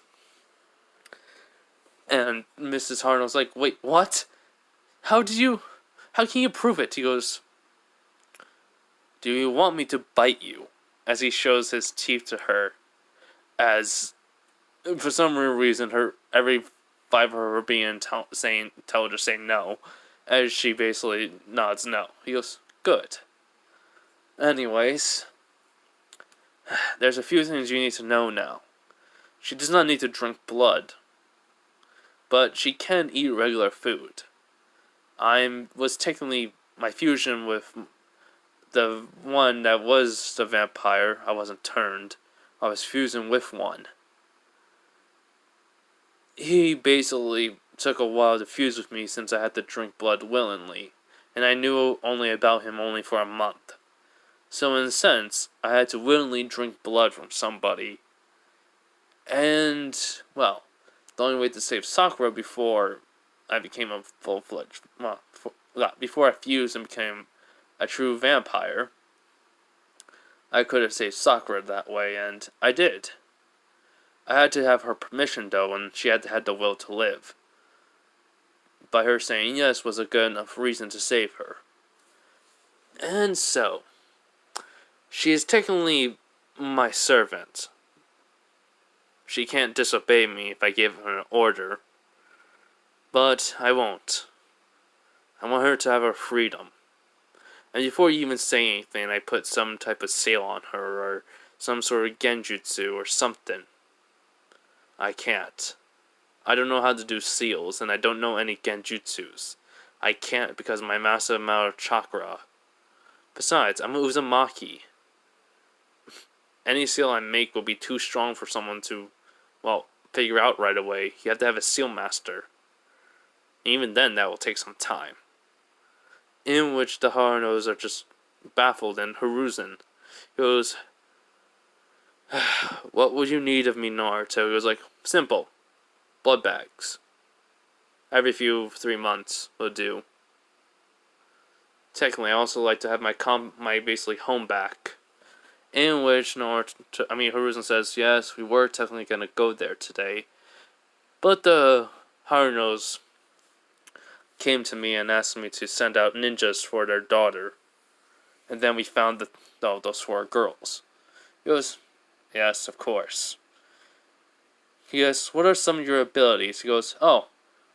And Mrs. Harnell's like, wait, what? How can you prove it? He goes, do you want me to bite you? As he shows his teeth to her. As, for some weird reason, every fiber of her being tell her saying no. As she basically nods no. He goes, good. Anyways, there's a few things you need to know now. She does not need to drink blood. But she can eat regular food. Was technically my fusion with the one that was the vampire. I wasn't turned. I was fusing with one. He basically took a while to fuse with me since I had to drink blood willingly. And I knew only about him only for a month. So in a sense, I had to willingly drink blood from somebody. And, well, the only way to save Sakura before I became a full-fledged, before I fused and became a true vampire, I could have saved Sakura that way, and I did. I had to have her permission, though, and she had to have the will to live. By her saying yes was a good enough reason to save her. And so, she is technically my servant. She can't disobey me if I give her an order. But I won't. I want her to have her freedom. And before you even say anything, I put some type of seal on her, or some sort of genjutsu, or something. I can't. I don't know how to do seals, and I don't know any genjutsus. I can't because of my massive amount of chakra. Besides, I'm Uzumaki. Any seal I make will be too strong for someone to, figure out right away. You have to have a seal master. Even then, that will take some time. In which the Haranos are just baffled, and Hiruzen goes, what would you need of me, Naruto? He goes like, simple. Blood bags. Every 3 months will do. Technically, I also like to have my basically home back. In which Hiruzen says, yes, we were technically going to go there today. But the Haranos came to me and asked me to send out ninjas for their daughter. And then we found those 4 girls. He goes, yes, of course. He goes, what are some of your abilities? He goes, oh,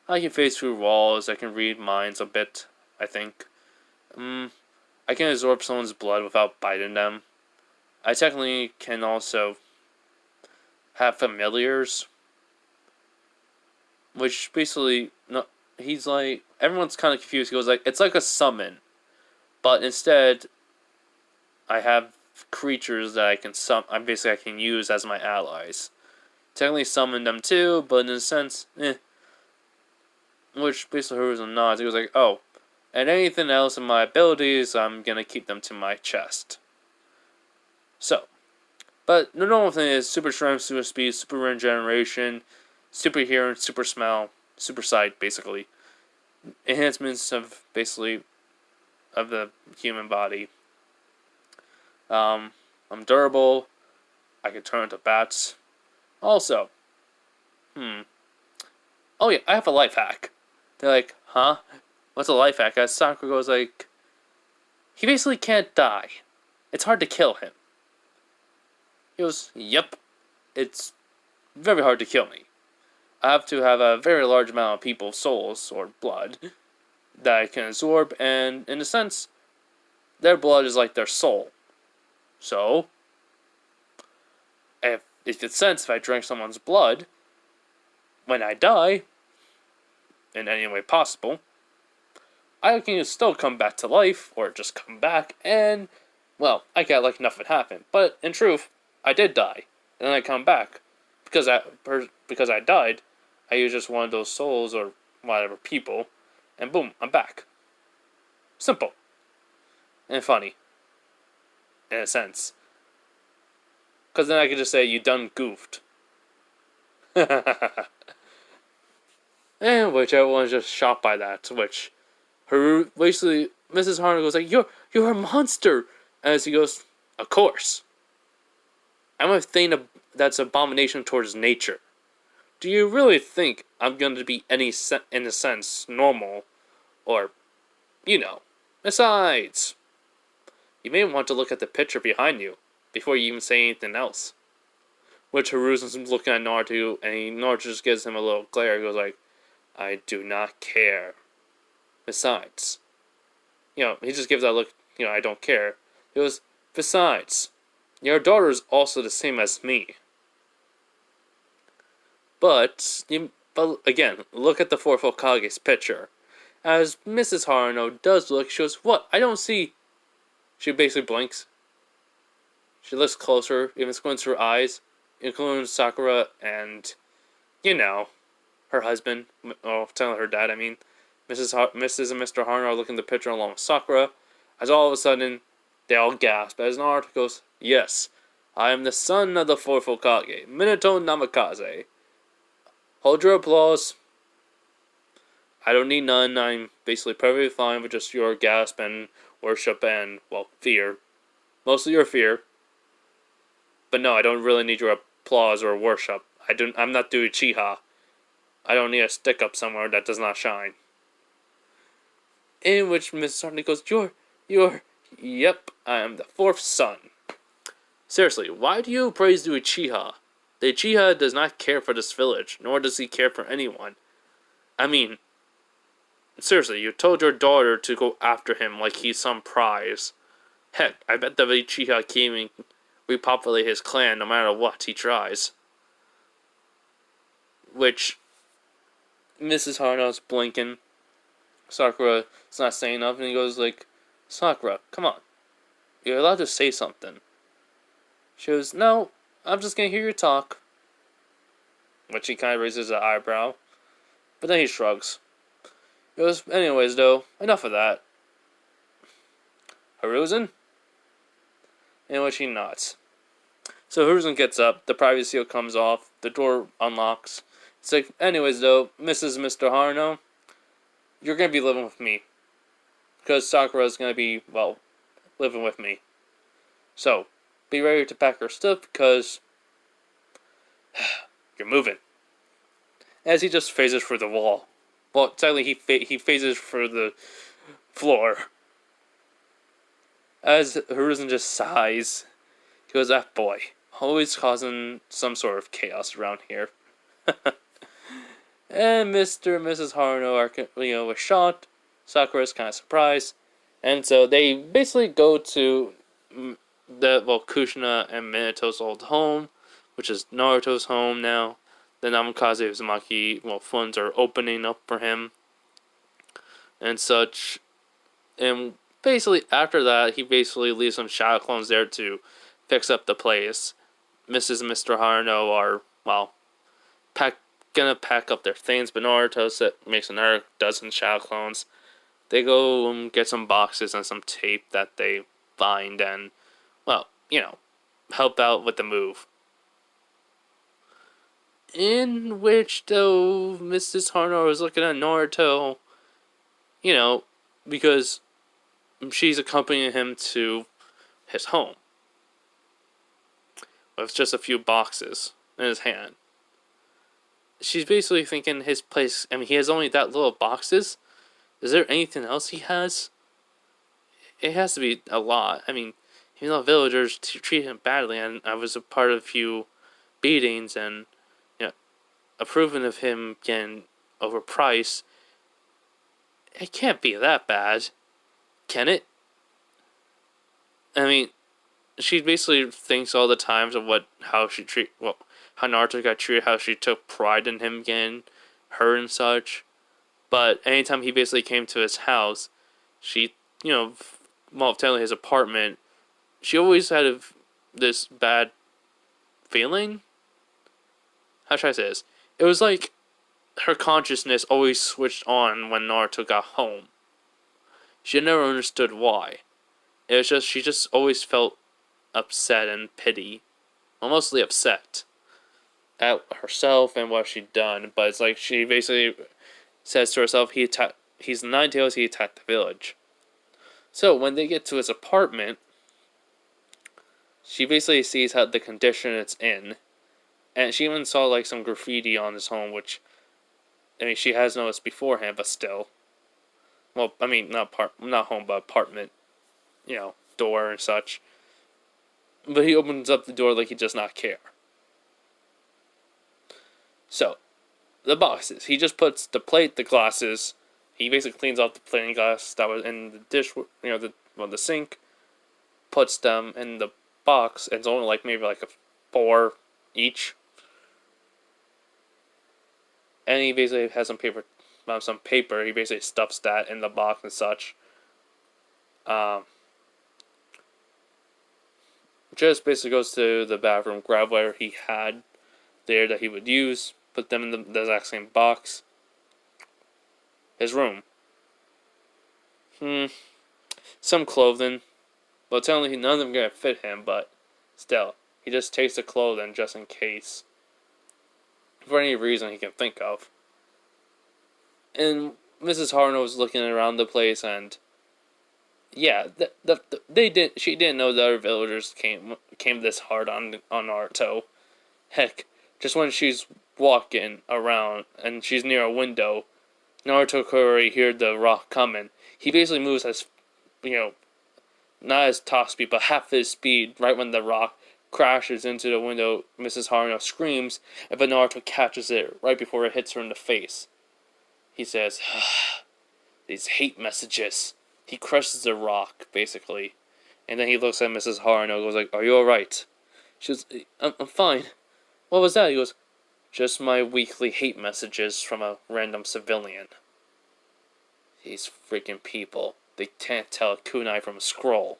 I can phase through walls, I can read minds a bit, I think. I can absorb someone's blood without biting them. I technically can also have familiars. Which basically, no, he's like, everyone's kind of confused. He goes like, it's like a summon. But instead, I have creatures that I can use as my allies. Technically summon them too, but in a sense, Which basically Hiruzen nods. He goes like, oh, and anything else in my abilities, I'm gonna keep them to my chest. So, but the normal thing is super strength, super speed, super regeneration, super hearing, super smell, super sight, basically. Enhancements of the human body. I'm durable. I can turn into bats. Also, oh yeah, I have a life hack. They're like, huh? What's a life hack? As Sakura goes like, he basically can't die. It's hard to kill him. He goes, yep. It's very hard to kill me. I have to have a very large amount of people's souls, or blood, that I can absorb, and in a sense, their blood is like their soul. So, if I drink someone's blood, when I die, in any way possible, I can still come back to life, or just come back, and, I got like nothing happened. But, in truth, I did die, and then I come back, because I died, I use just one of those souls or whatever people, and boom, I'm back. Simple. And funny. In a sense. Because then I could just say, you done goofed. And which everyone's just shocked by that, which basically Mrs. Harno goes like, you're a monster, as he goes, of course. I'm a thing that's abomination towards nature. Do you really think I'm going to be in a sense normal, or, besides, you may want to look at the picture behind you before you even say anything else. Which Hiruzen's looking at Naruto, and Naruto just gives him a little glare. He goes like, I do not care. Besides, he just gives that look, I don't care. He goes, besides, your daughter is also the same as me. But again, look at the fourth Hokage's picture. As Mrs. Haruno does look, she goes, what? I don't see. She basically blinks. She looks closer, even squints her eyes, including Sakura and, her husband, telling her dad, I mean. Mrs. and Mr. Haruno are looking at the picture along with Sakura, as all of a sudden, they all gasp as Naruto goes, yes, I am the son of the fourth Hokage, Minato Namikaze. Hold your applause. I don't need none. I'm basically perfectly fine with just your gasp and worship and, fear. Mostly your fear. But no, I don't really need your applause or worship. I'm not doing Uchiha. I don't need a stick up somewhere that does not shine. In which Mrs. Hartley goes, yep, I am the fourth son. Seriously, why do you praise the Uchiha? The Uchiha does not care for this village, nor does he care for anyone. I mean, seriously, you told your daughter to go after him like he's some prize. Heck, I bet the Uchiha can't even repopulate his clan no matter what he tries. Which, Mrs. Haruno's blinking. Sakura is not saying nothing. He goes like, Sakura, come on. You're allowed to say something. She goes, no, I'm just gonna hear you talk. Which he kind of raises an eyebrow. But then he shrugs. He goes, anyways though, enough of that. Hiruzen? In which he nods. So Hiruzen gets up, the privacy seal comes off, the door unlocks. It's like, anyways though, Mrs. and Mr. Haruno, you're going to be living with me. Because Sakura's going to be, living with me. So, be ready to pack her stuff because you're moving. As he just phases for the wall. Well, technically he phases for the floor. As Hiruzen just sighs, he goes, that boy, always causing some sort of chaos around here. And Mr. and Mrs. Haruno are, were shocked. Sakura's kind of surprised. And so they basically go to Kushina and Minato's old home, which is Naruto's home now. The Namikaze Uzumaki, funds are opening up for him. And such. And basically after that, he basically leaves some shadow clones there to fix up the place. Mrs. and Mr. Haruno are, gonna pack up their things, but Naruto makes another dozen shadow clones. They go and get some boxes and some tape that they find and, help out with the move. In which, though, Mrs. Haruno is looking at Naruto, because she's accompanying him to his home. With just a few boxes in his hand. She's basically thinking his place, he has only that little boxes. Is there anything else he has? It has to be a lot. Even though villagers treat him badly, and I was a part of a few beatings, and, approving of him getting overpriced, it can't be that bad. Can it? She basically thinks all the times of how Naruto got treated, how she took pride in him getting her and such. But anytime he basically came to his house, she, telling his apartment, she always had this bad feeling. How should I say this? It was like her consciousness always switched on when Naruto got home. She never understood why. It was just she just always felt upset and pity, well, mostly upset at herself and what she'd done. But it's like she basically says to herself, he's the Nine Tails, he attacked the village. So when they get to his apartment, she basically sees how the condition it's in, and she even saw like some graffiti on his home, which I mean she has noticed beforehand, but still. Well, I mean not home, but apartment, door and such. But he opens up the door like he does not care. So, the boxes. He just puts the plate, the glasses. He basically cleans off the plate and glass that was in the the sink. Puts them in the box. And it's only like maybe like a 4 each. And he basically has some paper. He basically stuffs that in the box and such. Just basically goes to the bathroom, grab whatever he had there that he would use, put them in the exact same box. His room. Some clothing. Well, technically none of them are gonna fit him, but still. He just takes the clothing just in case. For any reason he can think of. And Mrs. Harno was looking around the place and yeah, she didn't know the other villagers came this hard on Naruto. Heck, just when she's walking around and she's near a window, Naruto could already hear the rock coming. He basically moves as, not as top speed, but half his speed right when the rock crashes into the window. Mrs. Haruno screams, but Naruto catches it right before it hits her in the face. He says, these hate messages. He crushes the rock, basically. And then he looks at Mrs. Haruno and goes like, are you alright? She goes, I'm fine. What was that? He goes, just my weekly hate messages from a random civilian. These freaking people. They can't tell a kunai from a scroll.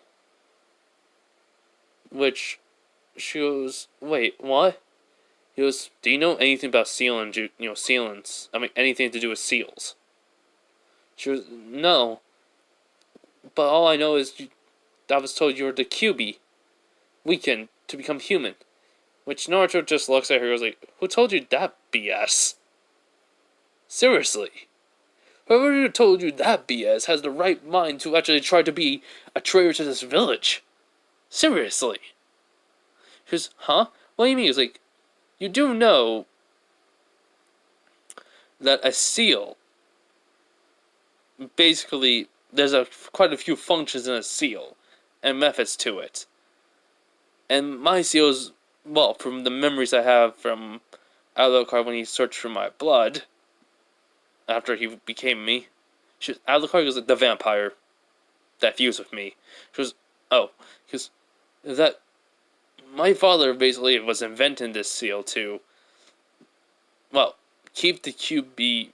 Which, she goes, wait, what? He goes, do you know anything about sealants? I mean, anything to do with seals? She goes, no. But all I know is I was told you were the QB. Weakened to become human. Which Naruto just looks at her and goes like, who told you that BS? Seriously. Whoever told you that BS has the right mind to actually try to be a traitor to this village. Seriously. She goes, huh? What do you mean? He was like, you do know that a seal, basically, there's quite a few functions in a seal and methods to it. And my seals, well, from the memories I have from Alucard when he searched for my blood, after he became me, Alucard was like the vampire that fused with me. She was, oh, because that my father basically was inventing this seal to, well, keep the QB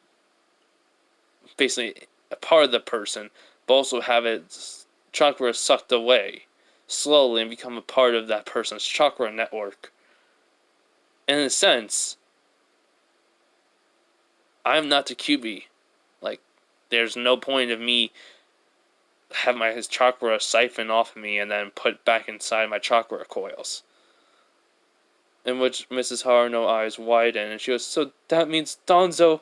basically a part of the person, but also have its chakra sucked away slowly and become a part of that person's chakra network. And in a sense, I'm not the QB. Like, there's no point of me have his chakra siphon off of me and then put back inside my chakra coils. In which Mrs. Haruno's eyes widen and she goes, so that means Danzo.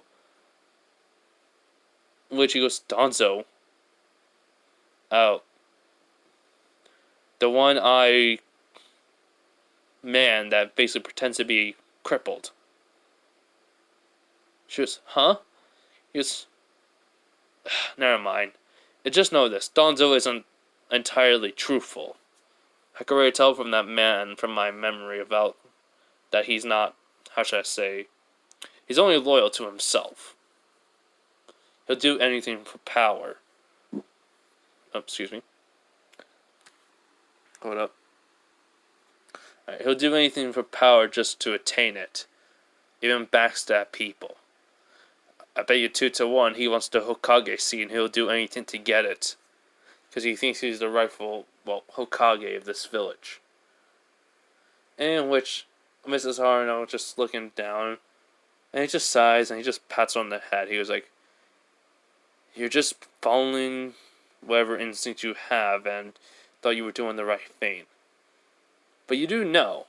In which he goes, Danzo? Oh. The one-eye man that basically pretends to be crippled. She goes, huh? He goes, never mind. Just know this, Danzo isn't entirely truthful. I can already tell from that man, from my memory about that he's not, how should I say, he's only loyal to himself. He'll do anything for power. Oh, excuse me. Hold up. Alright, he'll do anything for power just to attain it. Even backstab people. I bet you 2-1 he wants the Hokage seat and he'll do anything to get it. Because he thinks he's the rightful, well, Hokage of this village. In which Mrs. Haruno just looking down. And he just sighs and he just pats her on the head. He was like, "You're just following whatever instinct you have and thought you were doing the right thing. But you do know,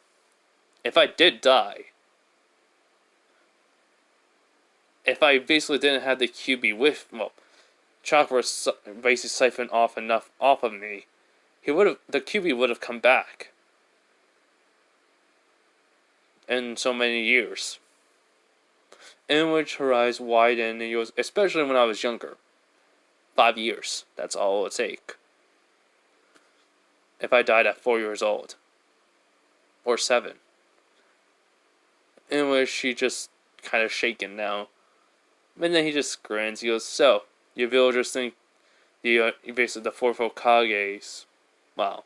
if I did die, if I basically didn't have the QB with, well, chakra basically siphoned off enough off of me, the QB would have come back in so many years." In which her eyes widened, and he goes, "Especially when I was younger. 5 years. That's all it would take. If I died at 4 years old. Or 7. In which she just kind of shaken now. And then he just grins. He goes, "So, your villagers think basically the four Hokages, well,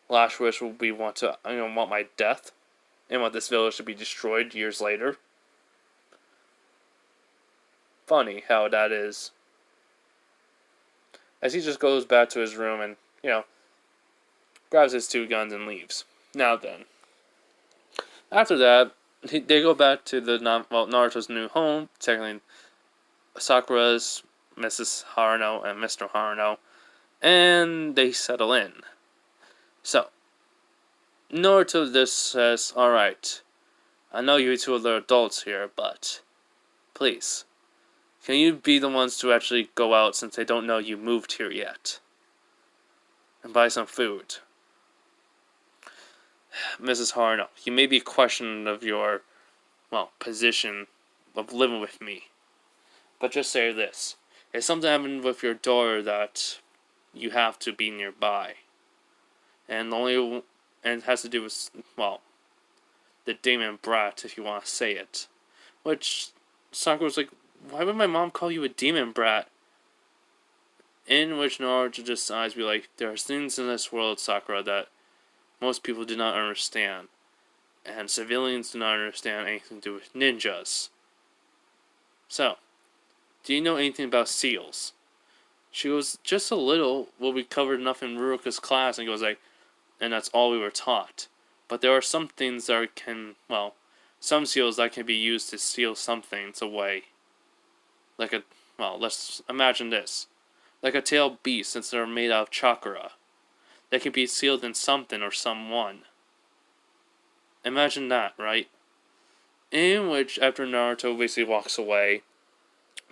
last wish will be want my death, and want this village to be destroyed years later." Funny how that is. As he just goes back to his room and, grabs his 2 guns and leaves. Now then. After that, they go back to Naruto's new home, technically Sakura's, Mrs. Haruno, and Mr. Haruno, and they settle in. So, Naruto just says, "Alright, I know you two are the adults here, but please, can you be the ones to actually go out since they don't know you moved here yet? And buy some food. Mrs. Haruno, you may be questioned of your, position of living with me. But just say this. If something happened with your daughter that you have to be nearby. And it has to do with, the demon brat, if you want to say it." Which Sakura was like, "Why would my mom call you a demon brat?" In which Naruto just sighs, be like, "There are things in this world, Sakura, that most people do not understand. And civilians do not understand anything to do with ninjas. So, do you know anything about seals?" She goes, "Just a little. Well, we covered enough in Ruruka's class." And goes like, "And that's all we were taught. But there are some things that some seals that can be used to seal some things away. Like let's imagine this. Like a tailed beast, since they're made out of chakra. They can be sealed in something or someone. Imagine that, right?" In which, after Naruto basically walks away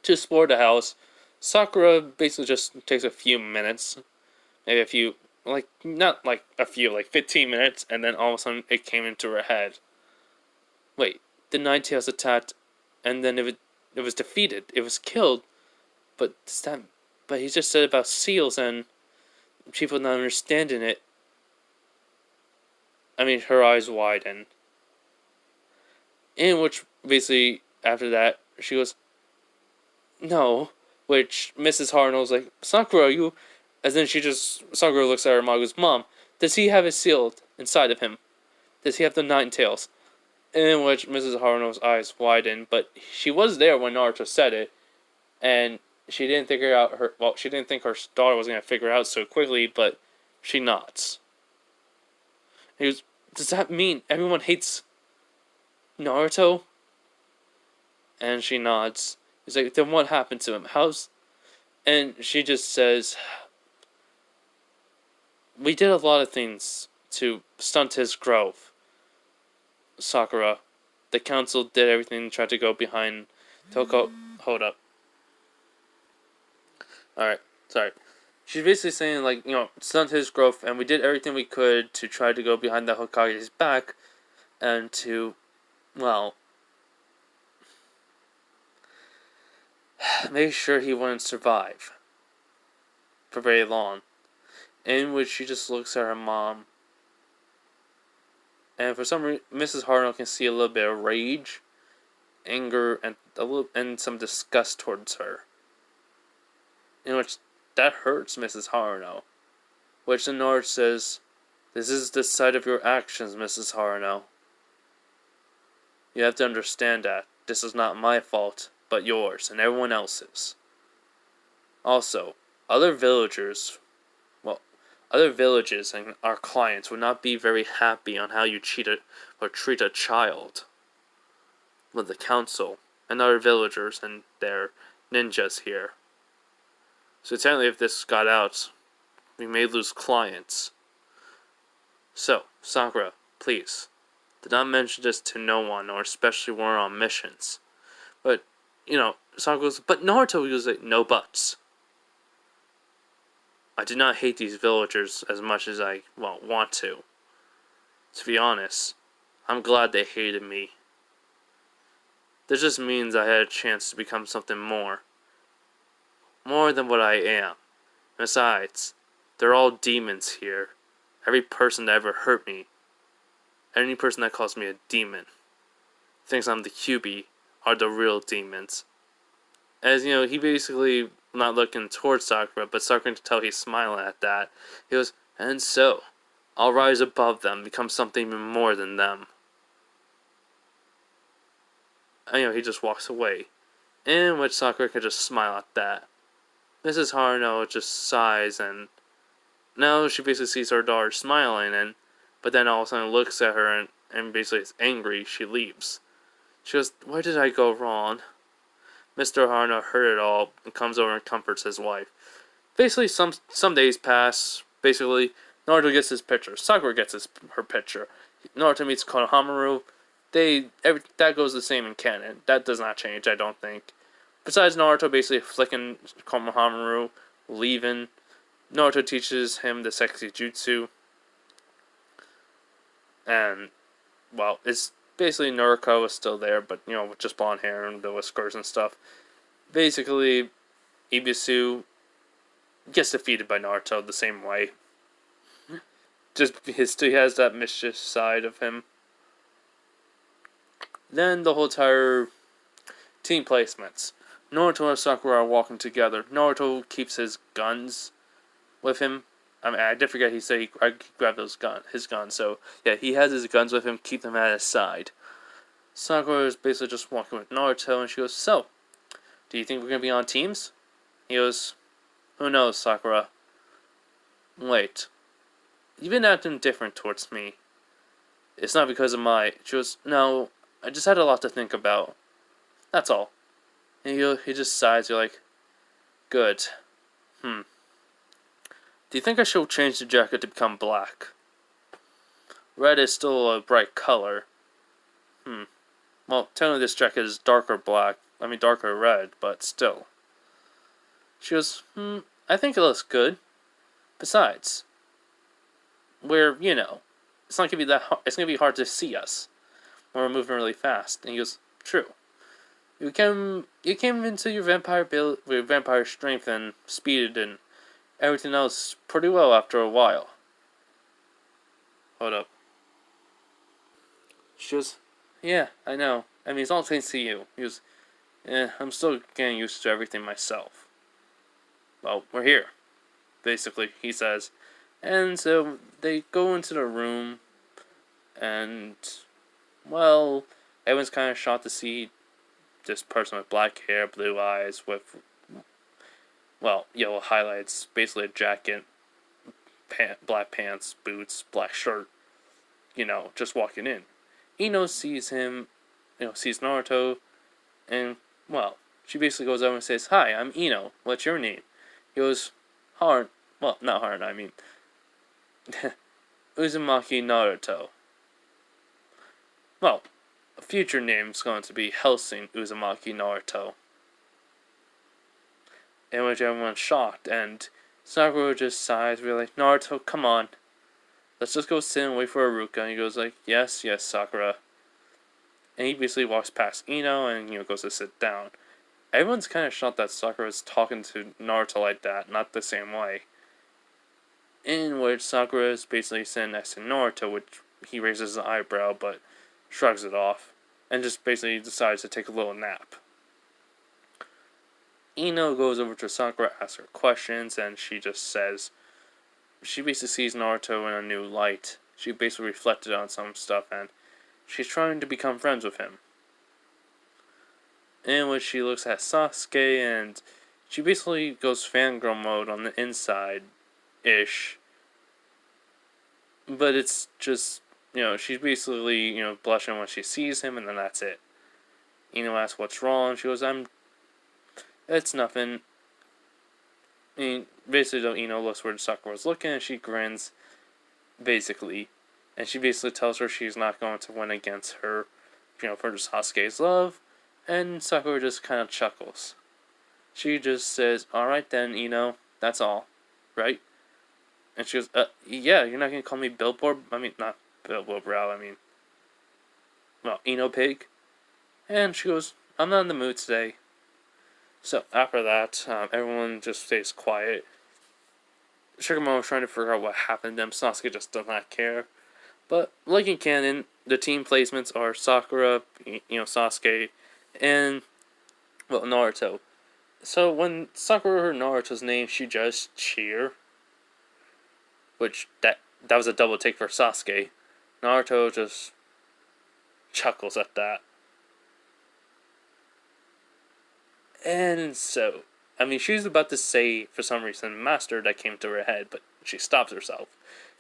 to explore the house, Sakura basically just takes a few minutes, maybe a few, not like a few, 15 minutes, and then all of a sudden it came into her head. Wait, the Nine Tails attacked, and then it was defeated, it was killed, but he just said about seals and people not understanding it. I mean, her eyes widen. In which, basically, after that, she goes, "No." Which Mrs. Haruno's like, "Sakura, you..." And then Sakura looks at her mom and goes, "Mom, does he have it sealed inside of him? Does he have the 9 tails?" In which Mrs. Haruno's eyes widen, but she was there when Naruto said it, and she didn't think her daughter was going to figure it out so quickly, but she nods. He goes, "Does that mean everyone hates Naruto?" And she nods. He's like, "Then what happened to him? And she just says, "We did a lot of things to stunt his growth, Sakura. The council did everything, tried to go behind Toko." Hold up. Alright, sorry. She's basically saying, stunt his growth, and we did everything we could to try to go behind the Hokage's back, and to, make sure he wouldn't survive for very long. In which she just looks at her mom, and for some reason, Mrs. Haruno can see a little bit of rage, anger, and some disgust towards her. In which that hurts Mrs. Haruno. Which the Naruto says, "This is the side of your actions, Mrs. Haruno. You have to understand that this is not my fault, but yours and everyone else's. Also, other villages and our clients would not be very happy on how you treat a child. But the council and other villagers and their ninjas here. So technically if this got out, we may lose clients. So, Sakura, please, do not mention this to no one, or especially when we're on missions. But, Sakura goes, but Naruto goes like, no buts. I do not hate these villagers as much as I, want to. To be honest, I'm glad they hated me. This just means I had a chance to become something more. More than what I am. Besides, they're all demons here. Every person that ever hurt me, any person that calls me a demon, thinks I'm the QB, are the real demons. As he basically not looking towards Sakura, but Sakura can tell he's smiling at that. He goes, and so, I'll rise above them, become something even more than them. And he just walks away. In which Sakura can just smile at that. Mrs. Haruno just sighs, and now she basically sees her daughter smiling, but then all of a sudden looks at her and basically is angry. She leaves. She goes, where did I go wrong? Mr. Haruno heard it all and comes over and comforts his wife. Basically, some days pass. Basically, Naruto gets his picture. Sakura gets her picture. Naruto meets Konohamaru. That goes the same in canon. That does not change, I don't think. Besides Naruto basically flicking Konohamaru, leaving, Naruto teaches him the sexy jutsu. And, it's basically Naruto is still there, but, with just blonde hair and the whiskers and stuff. Basically, Ibisu gets defeated by Naruto the same way. Just he has that mischief side of him. Then the whole entire team placements. Naruto and Sakura are walking together. Naruto keeps his guns with him. I did forget he said he grabbed his guns. So, yeah, he has his guns with him, keep them at his side. Sakura is basically just walking with Naruto, and she goes, so, do you think we're going to be on teams? He goes, who knows, Sakura? Wait, you've been acting different towards me. It's not because of She goes, no, I just had a lot to think about. That's all. And he just sighs. You're like, good. Do you think I should change the jacket to become black? Red is still a bright color. Well, technically this jacket is darker red, but still. She goes, I think it looks good. Besides, it's not gonna be it's gonna be hard to see us when we're moving really fast. And he goes, true. You came into your vampire strength and speed and everything else pretty well after a while. Hold up. She goes, yeah, I know. I mean, it's all thanks to you. He goes, I'm still getting used to everything myself. Well, we're here. Basically, he says. And so they go into the room, and, everyone's kind of shocked to see this person with black hair, blue eyes, with, yellow highlights, basically a jacket, black pants, boots, black shirt, just walking in. Ino sees him, sees Naruto, and, she basically goes over and says, hi, I'm Ino, what's your name? He goes, not Hard, I mean, Uzumaki Naruto. Well, a future name's going to be Hellsing Uzumaki Naruto. In which everyone's shocked, and Sakura just sighs, really like, Naruto, come on. Let's just go sit and wait for Aruka. And he goes like, yes, Sakura. And he basically walks past Ino and, goes to sit down. Everyone's kind of shocked that Sakura's talking to Naruto like that, not the same way. In which Sakura is basically sitting next to Naruto, which he raises his eyebrow but shrugs it off, and just basically decides to take a little nap. Ino goes over to Sakura, asks her questions, and she just says, she basically sees Naruto in a new light. She basically reflected on some stuff, and she's trying to become friends with him. In which she looks at Sasuke, and she basically goes fangirl mode on the inside-ish. But it's just, she's basically, blushing when she sees him, and then that's it. Ino asks what's wrong. She goes, it's nothing. Basically, Ino looks where Sakura's looking, and she grins, basically. And she basically tells her she's not going to win against her, for Sasuke's love. And Sakura just kind of chuckles. She just says, alright then, that's all. Right? And she goes, yeah, you're not going to call me Billboard? I mean, not Billboard Brow, Eno Pig. And she goes, I'm not in the mood today. So after that, everyone just stays quiet. Sugarmon was trying to figure out what happened to them. Sasuke just does not care. But like in canon, the team placements are Sakura, Sasuke, and Naruto. So when Sakura heard Naruto's name, she just cheer. Which that was a double take for Sasuke. Naruto just chuckles at that. And so, she was about to say, for some reason, Master, that came to her head, but she stops herself.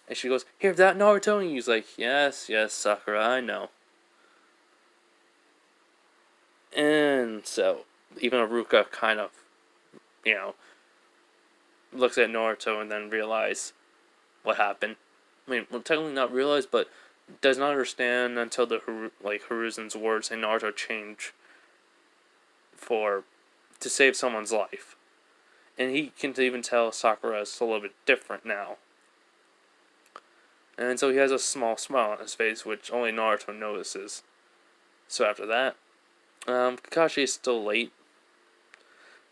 And she goes, hear that, Naruto? And he's like, yes, Sakura, I know. And so, even Aruka kind of, looks at Naruto and then realizes what happened. Technically not realize, but does not understand until the Hiruzen's words and Naruto change to save someone's life. And he can even tell Sakura is a little bit different now. And so he has a small smile on his face, which only Naruto notices. So after that, Kakashi is still late,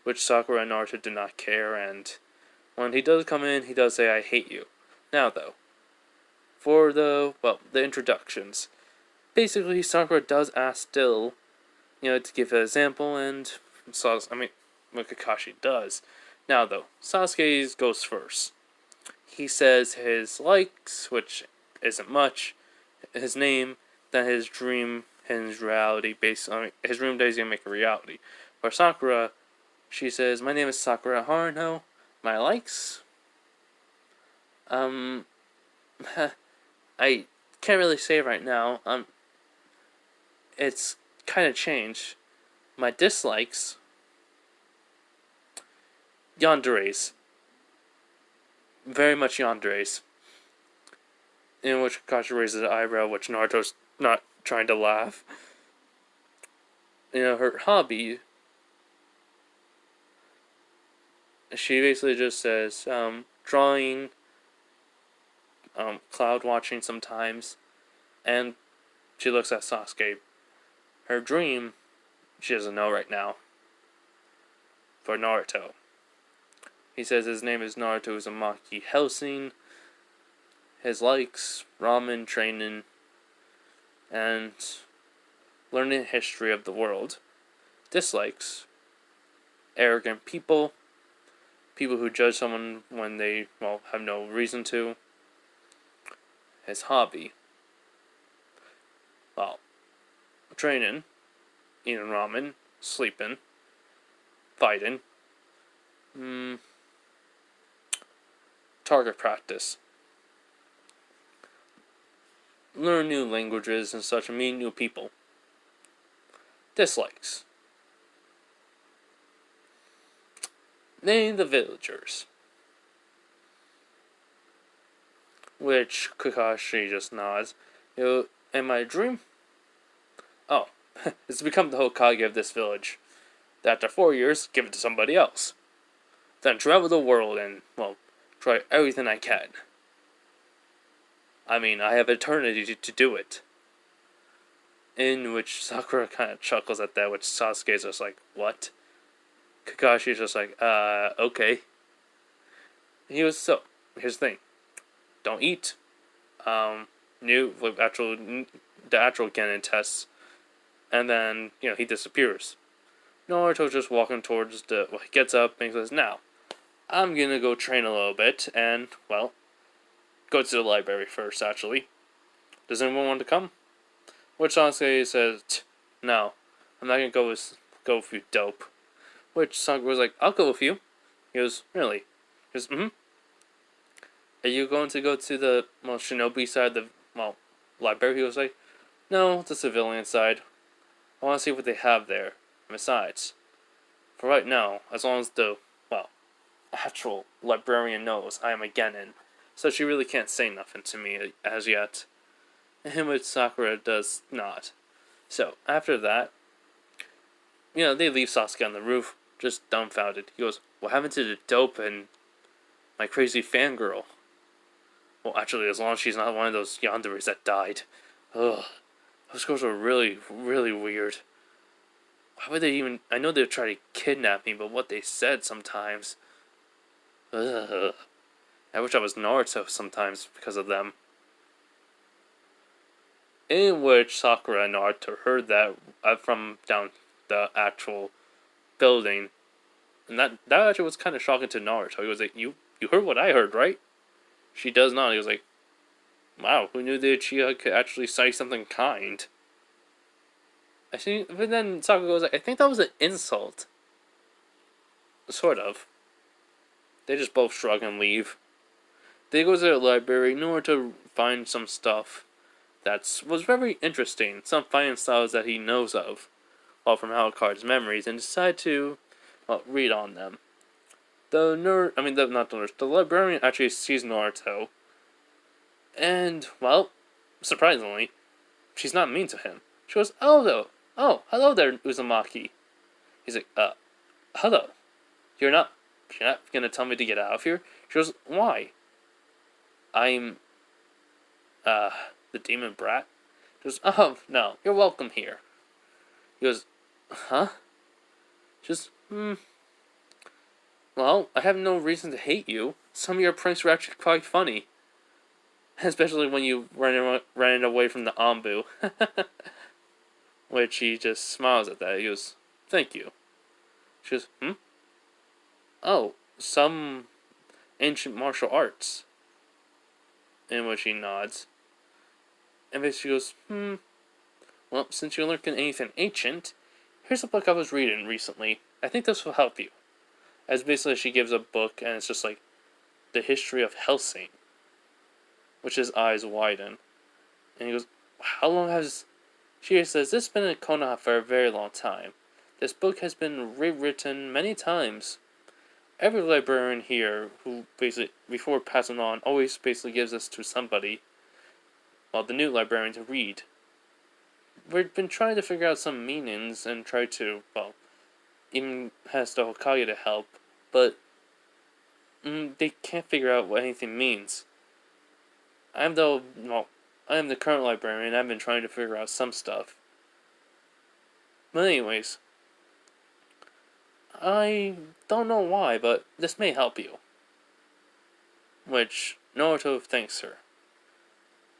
which Sakura and Naruto do not care, and when he does come in, he does say, I hate you. Now though, for the introductions. Basically, Sakura does ask still, to give an example, and what Kakashi does. Now though, Sasuke goes first. He says his likes, which isn't much, his name, then his dream and his reality based on his dream that he's gonna make a reality. For Sakura, she says, my name is Sakura Haruno. My likes? I can't really say right now. It's kind of changed. My dislikes, yanderes. Very much yanderes. In which Kakashi raises an eyebrow, which Naruto's not trying to laugh. Her hobby, she basically just says, drawing, cloud watching sometimes, and she looks at Sasuke. Her dream, she doesn't know right now. For Naruto. He says his name is Naruto Uzumaki Hellsing. His likes, ramen, training, and learning the history of the world. Dislikes, arrogant people who judge someone when they, have no reason to. His hobby, training, eating ramen, sleeping, fighting, target practice, learn new languages and such, and meet new people. Dislikes, name the villagers. Which Kakashi just nods. In my dream? Oh, it's become the Hokage of this village. That after 4 years, give it to somebody else. Then travel the world and, try everything I can. I have eternity to do it. In which Sakura kind of chuckles at that, which Sasuke's just like, what? Kakashi's just like, okay. Here's the thing. Don't eat. The actual Genin tests. And then, he disappears. Naruto's just walking towards he gets up and he says, now, I'm gonna go train a little bit and, go to the library first, actually. Does anyone want to come? Which Sasuke says, no, I'm not gonna go with you, dope. Which Sakura's like, I'll go with you. He goes, really? He goes, Are you going to go to the, shinobi side of the, library? He was like, no, the civilian side. I want to see what they have there. And besides, for right now, as long as the, well, actual librarian knows I am a genin, so she really can't say nothing to me as yet. And which Sakura does not. So, after that, they leave Sasuke on the roof, just dumbfounded. He goes, what happened to the dope and my crazy fangirl? Well, actually, as long as she's not one of those yanderes that died. Ugh. Those girls were really, really weird. Why would they even... I know they'd try to kidnap me, but what they said sometimes... Ugh. I wish I was Naruto sometimes because of them. In which Sakura and Naruto heard that from down the actual building. And that actually was kind of shocking to Naruto. He was like, you heard what I heard, right? She does not. He was like, wow, who knew the Uchiha could actually say something kind? I think, but then Sakura goes like, I think that was an insult. Sort of. They just both shrug and leave. They go to the library in order to find some stuff that was very interesting. Some fighting styles that he knows of, all from Alucard's memories, and decide to, read on them. The librarian actually sees Naruto, and, well, surprisingly, she's not mean to him. She goes, hello there, Uzumaki. He's like, hello. You're not gonna tell me to get out of here? She goes, why? I'm, the demon brat. She goes, oh, no, you're welcome here. He goes, huh? She goes, well, I have no reason to hate you. Some of your pranks were actually quite funny. Especially when you ran away from the Ambu. Which he just smiles at that. He goes, thank you. She goes, oh, some ancient martial arts. In which he nods. And basically goes, well, since you're looking at anything ancient, here's a book I was reading recently. I think this will help you. As basically she gives a book, and it's just like, the history of Hellsing. Which his eyes widen. And he goes, how long has... She says, this has been in Konoha for a very long time. This book has been rewritten many times. Every librarian here, who basically, before passing on, always basically gives this to somebody, the new librarian to read. We've been trying to figure out some meanings and try to, even has the Hokage to help, but they can't figure out what anything means. I am the current librarian, I've been trying to figure out some stuff. But anyways, I don't know why, but this may help you. Which Naruto thanks her.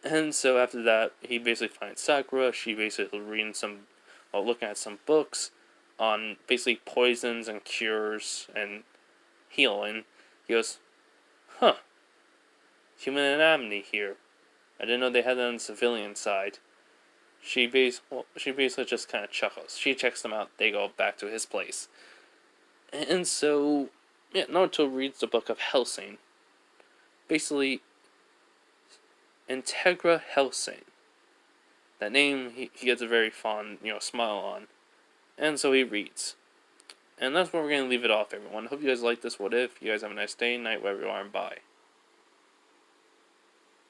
And so after that, he basically finds Sakura. She basically looking at some books on basically poisons and cures and healing. He goes, human anatomy here. I didn't know they had that on the civilian side. She basically just kind of chuckles. She checks them out. They go back to his place. And so, Naruto reads the book of Hellsing. Basically, Integra Hellsing. That name, he gets a very fond, smile on. And so he reads. And that's where we're going to leave it off, everyone. Hope you guys like this What If. You guys have a nice day, night, wherever you are, and bye.